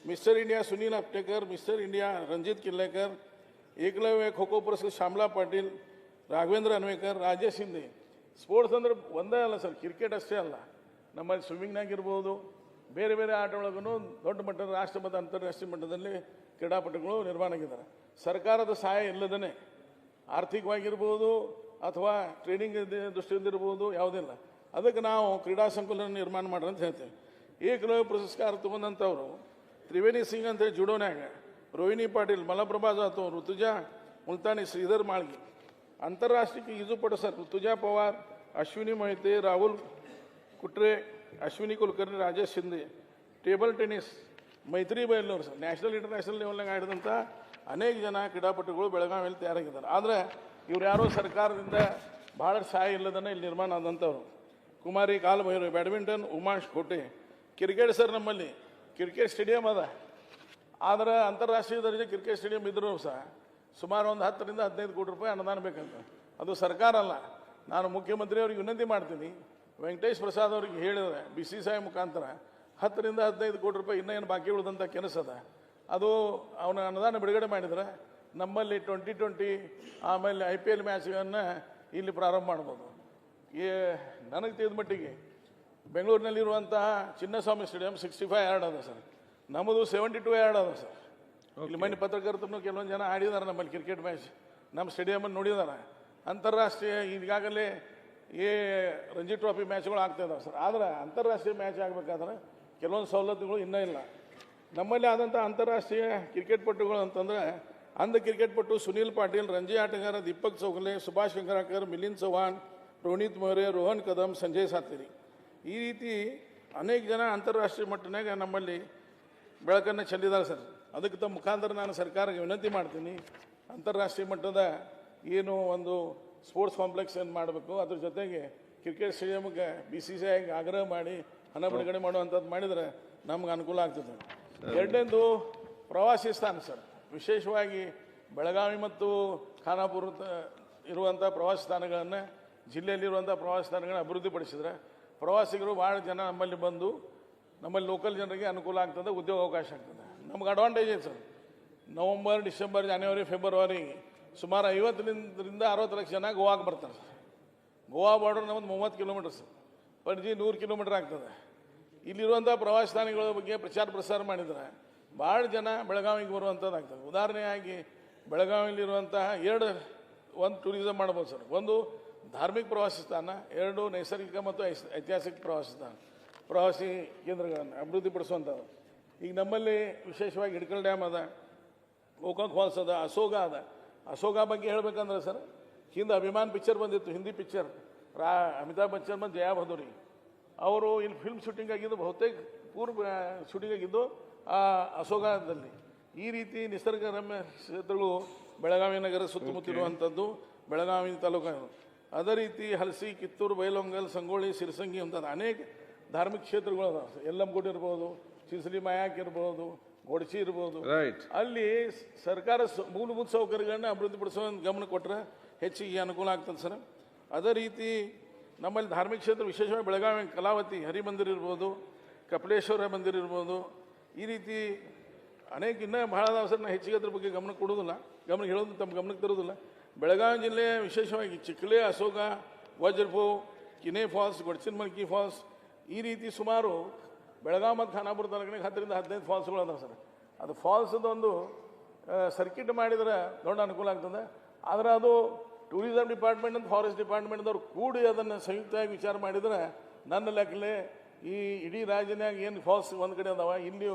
Mister India Sunil Aptekar, Mister India Ranjit Killekar, Eklavya kho kho ಪುರಸ್ಕೃತ ಶ್ಯಾಮಲಾ ಪಾಟೀಲ್, ರಾಘವೇಂದ್ರ ಅನ್ವೇಕರ್, ರಾಜೇಶ್ ಹಿಂದೆ. ಸ್ಪೋರ್ಟ್ಸ್ ಅಂದ್ರೆ ಒಂದೇ ಅಲ್ಲ ಸರ್, ಕ್ರಿಕೆಟ್ ಅಷ್ಟೇ ಅಲ್ಲ, ನಮ್ಮಲ್ಲಿ ಸ್ವಿಮ್ಮಿಂಗ್ನಾಗಿರ್ಬೋದು, ಬೇರೆ ಬೇರೆ ಆಟ ಒಳಗೂ ದೊಡ್ಡ ಮಟ್ಟದ ರಾಷ್ಟ್ರ ಮತ್ತು ಅಂತಾರಾಷ್ಟ್ರೀಯ ಮಟ್ಟದಲ್ಲಿ ಕ್ರೀಡಾಪಟುಗಳು ನಿರ್ಮಾಣ ಆಗಿದ್ದಾರೆ. ಸರ್ಕಾರದ ಸಹಾಯ ಇಲ್ಲದೇ ಆರ್ಥಿಕವಾಗಿರ್ಬೋದು ಅಥವಾ ಟ್ರೈನಿಂಗ್ ದೃಷ್ಟಿಯಿಂದ ಇರ್ಬೋದು, ಯಾವುದಿಲ್ಲ. ಅದಕ್ಕೆ ನಾವು ಕ್ರೀಡಾ ಸಂಕುಲ ನಿರ್ಮಾಣ ಮಾಡ್ರಿ ಅಂತ ಹೇಳ್ತೇವೆ. ಏಕಲವ್ಯ ಪುರಸ್ಕಾರ ತೊಗೊಂಡಂಥವ್ರು ತ್ರಿವೇಣಿ ಸಿಂಗ್ ಅಂತೇಳಿ ಜುಡೋನ್ಯಾಗ, ರೋಹಿಣಿ ಪಾಟೀಲ್, ಮಲಪ್ರಭಾ ಜಾಧವ್, ಋತುಜಾ ಮುಲ್ತಾನಿ, ಶ್ರೀಧರ್ ಮಾಳ್ಗಿ. ಅಂತಾರಾಷ್ಟ್ರೀಯ ಈಜುಪಟು sir Rutuja Pawar, Ashwini Mohite, Rahul Kutre, Ashwini Kulkarni, Rajesh Shinde, table tennis Maitri ಬಯಲ್ನವರು ಸರ್, ನ್ಯಾಷನಲ್ ಇಂಟರ್ನ್ಯಾಷನಲ್ ಲೆವೆಲ್ನಾಗ ಆಡಿದಂಥ ಅನೇಕ ಜನ ಕ್ರೀಡಾಪಟುಗಳು ಬೆಳಗಾವಿಯಲ್ಲಿ ತಯಾರಾಗಿದ್ದಾರೆ. ಆದರೆ ಇವ್ರು ಯಾರೋ ಸರ್ಕಾರದಿಂದ ಭಾಳಷ್ಟು ಸಹಾಯ ಇಲ್ಲದನ್ನ ಇಲ್ಲಿ ನಿರ್ಮಾಣ ಆದಂಥವ್ರು. ಕುಮಾರಿ ಕಾಲಭೈರವಿ, ಬ್ಯಾಡ್ಮಿಂಟನ್ ಉಮಾಶ್ ಕೋಟೆ, ಕ್ರಿಕೆಟ್ ಸರ್ ನಮ್ಮಲ್ಲಿ ಕ್ರಿಕೆಟ್ ಸ್ಟೇಡಿಯಂ ಅದ. ಆದರೆ ಅಂತಾರಾಷ್ಟ್ರೀಯ ದರ್ಜೆ ಕ್ರಿಕೆಟ್ ಸ್ಟೇಡಿಯಂ ಇದ್ರೂ ಸಹ ಸುಮಾರು ಒಂದು 10 ರಿಂದ 15 ಕೋಟಿ ರೂಪಾಯಿ ಅನುದಾನ ಬೇಕಂತ. ಅದು ಸರ್ಕಾರ ಅಲ್ಲ, ನಾನು ಮುಖ್ಯಮಂತ್ರಿಯವ್ರಿಗೆ ವಿನಂತಿ ಮಾಡ್ತೀನಿ, ವೆಂಕಟೇಶ್ ಪ್ರಸಾದ್ ಅವ್ರಿಗೆ ಹೇಳಿದ್ರೆ BCCI ಮುಖಾಂತರ 10 ರಿಂದ 15 ಕೋಟಿ ರೂಪಾಯಿ ಇನ್ನೇನು ಬಾಕಿ ಉಳಿದಂಥ ಕೆಲಸ ಅದ, ಅದು ಅವನ ಅನುದಾನ ಬಿಡುಗಡೆ ಮಾಡಿದ್ರೆ ನಮ್ಮಲ್ಲಿ 2020 ಆಮೇಲೆ IPL ಮ್ಯಾಚ್ಗಳನ್ನು ಇಲ್ಲಿ ಪ್ರಾರಂಭ ಮಾಡ್ಬೋದು. ನನಗೆ ತಿಳಿದ ಮಟ್ಟಿಗೆ ಬೆಂಗಳೂರಿನಲ್ಲಿರುವಂತಹ ಚಿನ್ನಸ್ವಾಮಿ ಸ್ಟೇಡಿಯಂ 65 ಯಾರ್ಡ್ ಅದ ಸರ್, ನಮ್ಮದು 72 ಯಾರ್ಡ್ ಅದ ಸರ್. ಇಲ್ಲಿ ಮನೆ ಪತ್ರಕರ್ತರು ಕೆಲವೊಂದು ಜನ ಆಡಿದಾರೆ ನಮ್ಮಲ್ಲಿ ಕ್ರಿಕೆಟ್ ಮ್ಯಾಚ್, ನಮ್ಮ ಸ್ಟೇಡಿಯಮನ್ನು ನೋಡಿದಾರೆ. ಅಂತಾರಾಷ್ಟ್ರೀಯ ಈಗಾಗಲೇ ರಂಜಿ ಟ್ರೋಫಿ ಮ್ಯಾಚ್ಗಳು ಆಗ್ತಾ ಇದಾವೆ ಸರ್. ಆದರೆ ಅಂತಾರಾಷ್ಟ್ರೀಯ ಮ್ಯಾಚ್ ಆಗಬೇಕಾದ್ರೆ ಕೆಲವೊಂದು ಸವಲತ್ತುಗಳು ಇನ್ನೂ ಇಲ್ಲ. ನಮ್ಮಲ್ಲಿ ಆದಂಥ ಅಂತಾರಾಷ್ಟ್ರೀಯ ಕ್ರಿಕೆಟ್ ಪಟುಗಳು ಅಂತಂದರೆ ಅಂಧ ಕ್ರಿಕೆಟ್ ಪಟು ಸುನೀಲ್ ಪಾಟೀಲ್, ರಂಜಿ ಆಟಗಾರ ದೀಪಕ್ ಚೌಗಲೆ, ಸುಭಾಷ್ ಶಂಕರಾಕರ್, ಮಿಲಿಂದ್ ಚೌಹಾಣ್, ರೋನಿತ್ ಮೊರೆ, ರೋಹನ್ ಕದಮ್, ಸಂಜಯ್ ಸಾತಿರಿ, ಈ ರೀತಿ ಅನೇಕ ಜನ ಅಂತಾರಾಷ್ಟ್ರೀಯ ಮಟ್ಟನಾಗ ನಮ್ಮಲ್ಲಿ ಬೆಳಕನ್ನು ಚೆಲ್ಲಿದ್ದಾರೆ ಸರ್. ಅದಕ್ಕೆ ತಮ್ಮ ಮುಖಾಂತರ ನಾನು ಸರ್ಕಾರಕ್ಕೆ ವಿನಂತಿ ಮಾಡ್ತೀನಿ, ಅಂತಾರಾಷ್ಟ್ರೀಯ ಮಟ್ಟದ ಏನು ಒಂದು ಸ್ಪೋರ್ಟ್ಸ್ ಕಾಂಪ್ಲೆಕ್ಸ್ ಏನು ಮಾಡಬೇಕು, ಅದ್ರ ಜೊತೆಗೆ ಕ್ರಿಕೆಟ್ ಸ್ಟೇಡಿಯಮ್ಗೆ BCCI ಆಗ್ರಹ ಮಾಡಿ ಹಣ ಬಿಡುಗಡೆ ಮಾಡುವಂಥದ್ದು ಮಾಡಿದರೆ ನಮ್ಗೆ ಅನುಕೂಲ ಆಗ್ತದೆ. ಎರಡನೇದು ಪ್ರವಾಸಿ ಸ್ಥಾನ ಸರ್, ವಿಶೇಷವಾಗಿ ಬೆಳಗಾವಿ ಮತ್ತು ಖಾನಾಪುರ ಇರುವಂಥ ಪ್ರವಾಸಿ ಸ್ಥಾನಗಳನ್ನು, ಜಿಲ್ಲೆಯಲ್ಲಿರುವಂಥ ಪ್ರವಾಸಿ ಸ್ಥಾನಗಳನ್ನು ಅಭಿವೃದ್ಧಿಪಡಿಸಿದ್ರೆ ಪ್ರವಾಸಿಗರು ಭಾಳ ಜನ ನಮ್ಮಲ್ಲಿ ಬಂದು ನಮ್ಮಲ್ಲಿ ಲೋಕಲ್ ಜನರಿಗೆ ಅನುಕೂಲ ಆಗ್ತದೆ, ಉದ್ಯೋಗ ಅವಕಾಶ ಆಗ್ತದೆ. ನಮ್ಗೆ ಅಡ್ವಾಂಟೇಜ್ ಇದೆ ಸರ್. ನವಂಬರ್, ಡಿಸೆಂಬರ್, ಜನವರಿ, ಫೆಬ್ರವರಿ ಸುಮಾರು 50ರಿಂದ 60 ಲಕ್ಷ ಜನ ಗೋವಾಗೆ ಬರ್ತಾರೆ ಸರ್. ಗೋವಾ ಬಾರ್ಡರ್ ನಮ್ಮದು 30 ಕಿಲೋಮೀಟರ್ ಸರ್, ಪಣಜಿ 100 ಕಿಲೋಮೀಟರ್ ಆಗ್ತದೆ. ಇಲ್ಲಿರುವಂಥ ಪ್ರವಾಸಿ ಸ್ಥಾನಗಳ ಬಗ್ಗೆ ಪ್ರಚಾರ ಪ್ರಸಾರ ಮಾಡಿದರೆ ಭಾಳ ಜನ ಬೆಳಗಾವಿಗೆ ಬರುವಂಥದ್ದು ಆಗ್ತದೆ. ಉದಾಹರಣೆಯಾಗಿ ಬೆಳಗಾವಿಯಲ್ಲಿರುವಂತಹ ಒಂದು ಟೂರಿಸಂ ಮಾಡ್ಬೋದು ಸರ್. ಒಂದು ಧಾರ್ಮಿಕ ಪ್ರವಾಸಿ ಸ್ಥಾನ, 2 ನೈಸರ್ಗಿಕ ಮತ್ತು ಐತಿಹಾಸಿಕ ಪ್ರವಾಸಿ ಸ್ಥಾನ, ಪ್ರವಾಸಿ ಕೇಂದ್ರಗಳನ್ನು ಅಭಿವೃದ್ಧಿಪಡಿಸುವಂಥದ್ದು. ಈಗ ನಮ್ಮಲ್ಲಿ ವಿಶೇಷವಾಗಿ ಹಿಡ್ಕಲ್ ಡ್ಯಾಮ್ ಅದ, ಗೋಕಾಕ್ ಫಾಲ್ಸ್ ಅದ, ಅಶೋಕ ಅದ. ಅಶೋಕ ಬಗ್ಗೆ ಹೇಳ್ಬೇಕಂದ್ರೆ ಸರ್, ಹಿಂದೆ ಅಭಿಮಾನ್ ಪಿಕ್ಚರ್ ಬಂದಿತ್ತು, ಹಿಂದಿ ಪಿಕ್ಚರ್, ಅಮಿತಾಬ್ ಬಚ್ಚನ್ ಮತ್ತು ಜಯಾ ಭದೂರಿ ಅವರು ಇಲ್ಲಿ ಫಿಲ್ಮ್ ಶೂಟಿಂಗ್ ಆಗಿದ್ದು, ಬಹುತೇಕ ಪೂರ್ವ ಶೂಟಿಂಗ್ ಆಗಿದ್ದು ಆ ಅಶೋಕದಲ್ಲಿ. ಈ ರೀತಿ ನಿಸರ್ಗರಮ್ಯ ಕ್ಷೇತ್ರಗಳು ಬೆಳಗಾವಿ ನಗರ ಸುತ್ತಮುತ್ತಿರುವಂಥದ್ದು ಬೆಳಗಾವಿ ತಾಲೂಕು. ಅದೇ ರೀತಿ ಹಲಸಿ, ಕಿತ್ತೂರು, ಬೈಲಹೊಂಗಲ್, ಸಂಗೊಳ್ಳಿ, ಸಿರಸಂಗಿ ಅಂತ ಅನೇಕ ಧಾರ್ಮಿಕ ಕ್ಷೇತ್ರಗಳು ಅದಾವೆ. ಯಲ್ಲಮ್ಮಗುಡಿ ಇರ್ಬೋದು, ಚಿಂಚಲಿ ಮಾಯಾಕ್ ಇರ್ಬೋದು, ಗೋಡ್ಚಿ ಇರ್ಬೋದು. ಅಲ್ಲಿ ಸರ್ಕಾರ ಮೂಲಭೂತ ಸೌಕರ್ಯಗಳನ್ನ ಅಭಿವೃದ್ಧಿಪಡಿಸೋ ಗಮನ ಕೊಟ್ಟರೆ ಹೆಚ್ಚಿಗೆ ಅನುಕೂಲ ಆಗ್ತದೆ ಸರ್. ಅದೇ ರೀತಿ ನಮ್ಮಲ್ಲಿ ಧಾರ್ಮಿಕ ಕ್ಷೇತ್ರ ವಿಶೇಷವಾಗಿ ಬೆಳಗಾವಿ ಕಲಾವತಿ ಹರಿಮಂದಿರ ಇರ್ಬೋದು, ಕಪಿಲೇಶ್ವರ ಮಂದಿರ ಇರ್ಬೋದು, ಈ ರೀತಿ ಅನೇಕ ಇನ್ನೂ ಭಾಳ ಅದಾವೆ ಸರ್. ನಾನು ಹೆಚ್ಚಿಗೆ ಅದ್ರ ಬಗ್ಗೆ ಗಮನ ಕೊಡೋದಿಲ್ಲ, ಗಮನ ಹೇಳೋದು ತಮ್ಮ ಗಮನಕ್ಕೆ ತರೋದಿಲ್ಲ. ಬೆಳಗಾವಿ ಜಿಲ್ಲೆಯ ವಿಶೇಷವಾಗಿ ಚಿಕ್ಕಲೆ, ಅಶೋಕ, ವಜ್ರಪು, ಕಿನೆ ಫಾಲ್ಸ್, ಗೊಡ್ಚಿನಮಲ್ಕಿ ಫಾಲ್ಸ್, ಈ ರೀತಿ ಸುಮಾರು ಬೆಳಗಾವಿ ಮತ್ತು ಖಾನಾಪುರ ತಾಲೂಕಿನಾಗ 10 ರಿಂದ 15 ಫಾಲ್ಸ್ಗಳು ಅದಾವೆ ಸರ್. ಅದು ಫಾಲ್ಸ್ದೊಂದು ಸರ್ಕಿಟ್ ಮಾಡಿದ್ರೆ ದೊಡ್ಡ ಅನುಕೂಲ ಆಗ್ತದೆ. ಆದರೆ ಅದು ಟೂರಿಸಂ ಡಿಪಾರ್ಟ್ಮೆಂಟ್ ಮತ್ತು ಫಾರೆಸ್ಟ್ ಡಿಪಾರ್ಟ್ಮೆಂಟ್ದವ್ರು ಕೂಡಿ ಅದನ್ನು ಸಂಯುಕ್ತವಾಗಿ ವಿಚಾರ ಮಾಡಿದರೆ ನನ್ನ ಲೆಕ್ಕಲೆ ಈ ಇಡೀ ರಾಜ್ಯನಾಗ ಏನು ಫಾಲ್ಸ್ ಒಂದು ಕಡೆ ಅದಾವ, ಇಲ್ಲಿ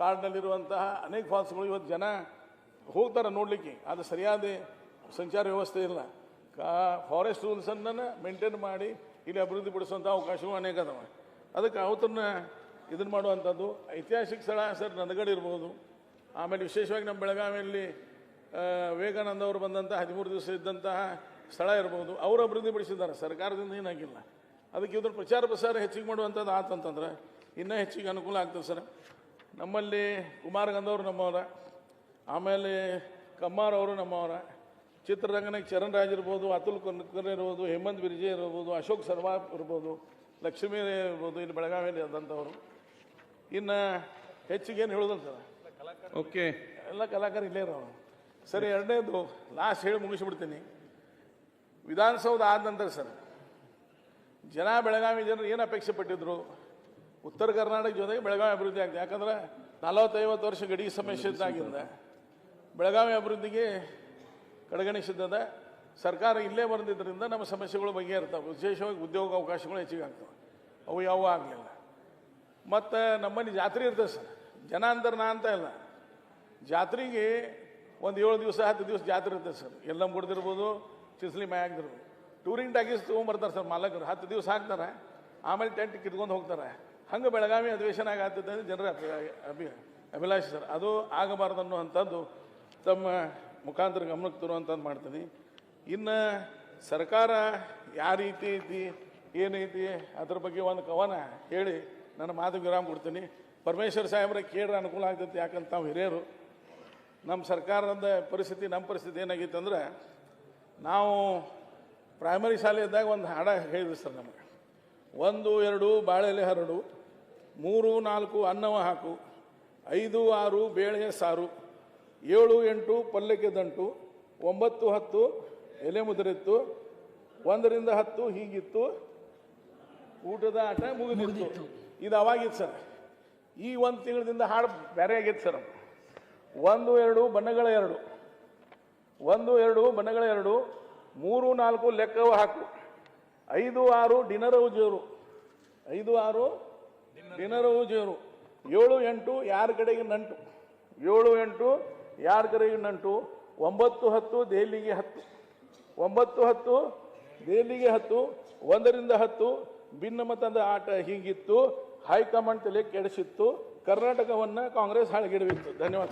ಕಾಡಿನಲ್ಲಿರುವಂತಹ ಅನೇಕ ಫಾಲ್ಸ್ಗಳು ಇವತ್ತು ಜನ ಹೋಗ್ತಾರೆ ನೋಡಲಿಕ್ಕೆ, ಅದು ಸರಿಯಾದ ಸಂಚಾರ ವ್ಯವಸ್ಥೆ ಇಲ್ಲ. ಫಾರೆಸ್ಟ್ ರೂಲ್ಸನ್ನು ಮೇಂಟೈನ್ ಮಾಡಿ ಇಲ್ಲಿ ಅಭಿವೃದ್ಧಿಪಡಿಸುವಂಥ ಅವಕಾಶಗಳು ಅನೇಕ ಅದಾವೆ. ಅದಕ್ಕೆ ಅವತನ್ನ ಇದನ್ನು ಮಾಡುವಂಥದ್ದು. ಐತಿಹಾಸಿಕ ಸ್ಥಳ ಸರ್ ನಂದಗಡ ಇರ್ಬೋದು, ಆಮೇಲೆ ವಿಶೇಷವಾಗಿ ನಮ್ಮ ಬೆಳಗಾವಿಯಲ್ಲಿ ವಿವೇಕಾನಂದ ಅವರು ಬಂದಂಥ 13 ದಿವಸ ಇದ್ದಂತಹ ಸ್ಥಳ ಇರ್ಬೋದು, ಅವರು ಅಭಿವೃದ್ಧಿಪಡಿಸಿದ್ದಾರೆ, ಸರ್ಕಾರದಿಂದ ಏನಾಗಿಲ್ಲ. ಅದಕ್ಕೆ ಇದ್ರ ಪ್ರಚಾರ ಪ್ರಸಾರ ಹೆಚ್ಚಿಗೆ ಮಾಡುವಂಥದ್ದು ಆತಂತಂದ್ರೆ ಇನ್ನೂ ಹೆಚ್ಚಿಗೆ ಅನುಕೂಲ ಆಗ್ತದೆ ಸರ್. ನಮ್ಮಲ್ಲಿ ಕುಮಾರ ಗಂಧವರು ನಮ್ಮವರ, ಆಮೇಲೆ ಕಮ್ಮಾರ್ ಅವರು ನಮ್ಮವರ, ಚಿತ್ರರಂಗನಾಗ ಚರಣ್ ರಾಜ್ ಇರ್ಬೋದು, ಅತುಲ್ ಕುಲಕರ್ಣಿ ಇರ್ಬೋದು, ಹೇಮಂತ್ ಬಿರ್ಜೆ ಇರ್ಬೋದು, ಅಶೋಕ್ ಸರ್ವಾ ಇರ್ಬೋದು, ಲಕ್ಷ್ಮೀ ಇರ್ಬೋದು, ಇಲ್ಲಿ ಬೆಳಗಾವಿಯಲ್ಲಿ ಆದಂಥವ್ರು. ಇನ್ನು ಹೆಚ್ಚಿಗೇನು ಹೇಳೋದಲ್ಲ ಸರ್, ಓಕೆ, ಎಲ್ಲ ಕಲಾಕಾರ ಇಲ್ಲೇ ಇರೋರು. ಸರಿ, ಎರಡನೇದು ಲಾಸ್ಟ್ ಹೇಳಿ ಮುಗಿಸ್ಬಿಡ್ತೀನಿ. ವಿಧಾನಸೌಧ ಆದ ನಂತರ ಸರ್ ಜನ ಬೆಳಗಾವಿ ಜನರು ಏನು ಅಪೇಕ್ಷೆ ಪಟ್ಟಿದ್ರು, ಉತ್ತರ ಕರ್ನಾಟಕ ಜೊತೆಗೆ ಬೆಳಗಾವಿ ಅಭಿವೃದ್ಧಿ ಆಗ್ತದೆ. ಯಾಕಂದ್ರೆ 40-50 ವರ್ಷ ಗಡಿ ಸಮಸ್ಯೆ ಇದ್ದಾಗಿಂದ ಬೆಳಗಾವಿ ಅಭಿವೃದ್ಧಿಗೆ ಕಡೆಗಣಿಸಿದ್ದದ ಸರ್ಕಾರ ಇಲ್ಲೇ ಬಂದಿದ್ದರಿಂದ ನಮ್ಮ ಸಮಸ್ಯೆಗಳು ಬಗೆಹರ್ತವೆ. ವಿಶೇಷವಾಗಿ ಉದ್ಯೋಗ ಅವಕಾಶಗಳು ಹೆಚ್ಚಿಗೆ ಆಗ್ತವೆ, ಅವು ಯಾವುವೂ ಆಗಲಿಲ್ಲ. ಮತ್ತು ನಮ್ಮಲ್ಲಿ ಜಾತ್ರೆ ಇರ್ತದೆ ಸರ್, ಜನ ಅಂತಾರೆ ನಾ ಅಂತ ಇಲ್ಲ, ಜಾತ್ರೆಗೆ ಒಂದು 7 ದಿವಸ 10 ದಿವಸ ಜಾತ್ರೆ ಇರ್ತದೆ ಸರ್. ಯಲ್ಲಮ್ಮಗುಡ್ದಿರ್ಬೋದು, ಚಿಂಚಲಿ ಮಾಯಾಗ್ದಿರ್ಬೋದು. ಟೂರಿಂಗ್ ಟ್ಯಾಕೀಸ್ ತೊಗೊಂಬರ್ತಾರೆ ಸರ್ ಮಾಲಕರು, 10 ದಿವಸ ಹಾಕ್ತಾರೆ, ಆಮೇಲೆ ಟೆಂಟ್ ಕಿತ್ಕೊಂಡು ಹೋಗ್ತಾರೆ. ಹಂಗೆ ಬೆಳಗಾವಿ ಅಧಿವೇಶನ ಆಗತ್ತದ ಜನರ ಅಭಿಲಾಷೆ ಸರ್. ಅದು ಆಗಬಾರ್ದು ಅನ್ನುವಂಥದ್ದು ತಮ್ಮ ಮುಖಾಂತರ ಗಮನಕ್ಕೆ ತರುವಂಥದ್ದು ಮಾಡ್ತೀನಿ. ಇನ್ನು ಸರ್ಕಾರ ಯಾವ ರೀತಿ ಐತಿ ಏನೈತಿ ಅದ್ರ ಬಗ್ಗೆ ಒಂದು ಕವನ ಹೇಳಿ ನನ್ನ ಮಾತು ವಿರಾಮ ಕೊಡ್ತೀನಿ. ಪರಮೇಶ್ವರ್ ಸಾಹೇಬ್ರೆ ಕೇಳ್ರೆ ಅನುಕೂಲ ಆಗ್ತೈತಿ, ಯಾಕಂತ ನಾವು ಹಿರಿಯರು. ನಮ್ಮ ಸರ್ಕಾರದ ಪರಿಸ್ಥಿತಿ, ನಮ್ಮ ಪರಿಸ್ಥಿತಿ ಏನಾಗಿತ್ತು ಅಂದ್ರೆ, ನಾವು ಪ್ರೈಮರಿ ಶಾಲೆ ಇದ್ದಾಗ ಒಂದು ಹಾಡ ಹೇಳಿದ್ವಿ ಸರ್ ನಮಗೆ. 1 2 ಬಾಳೆಲೆ ಹರಡು, 3 4 ಅನ್ನವ ಹಾಕು, 5 6 ಬೇಳೆ ಸಾರು, 7 8 ಪಲ್ಯಕ್ಕೆ ದಂಟು, 9 10 ಎಲೆ ಮುದುರಿತ್ತು, 1 ರಿಂದ 10 ಹೀಗಿತ್ತು, ಊಟದ ಆಟ ಮುಗಿದಿತ್ತು. ಇದು ಅವಾಗಿತ್ತು ಸರ್. ಈ 1 ತಿಂಗಳಿಂದ ಹಾಡು ಬೇರೆ ಆಗಿತ್ತು ಸರ್. 1 2 ಬಣ್ಣಗಳ 2, 1 2 ಬಣ್ಣಗಳ 2, 3 4 ಲೆಕ್ಕವ ಹಾಕು, 5 6 ಡಿನ್ನರವು ಜೋರು, 5 6 ಡಿನ್ನರವು ಜೋರು, 7 8 ಯಾರ ಕಡೆಗೆ ನಂಟು, 7 8 ಯಾರ ಕಡೆಗೆ ನಂಟು, 9 10 ದೆಹಲಿಗೆ 10, 9 10 ದೆಹಲಿಗೆ 10, 1 ರಿಂದ 10 ಭಿನ್ನಮತದ ಆಟ ಹೀಗಿತ್ತು, ಹೈಕಮಾಂಡ್ ತಲೆ ಕೆಡಿಸಿತ್ತು, ಕರ್ನಾಟಕವನ್ನ ಕಾಂಗ್ರೆಸ್ ಹಾಳುಗೆಡವಿತ್ತು. ಧನ್ಯವಾದ.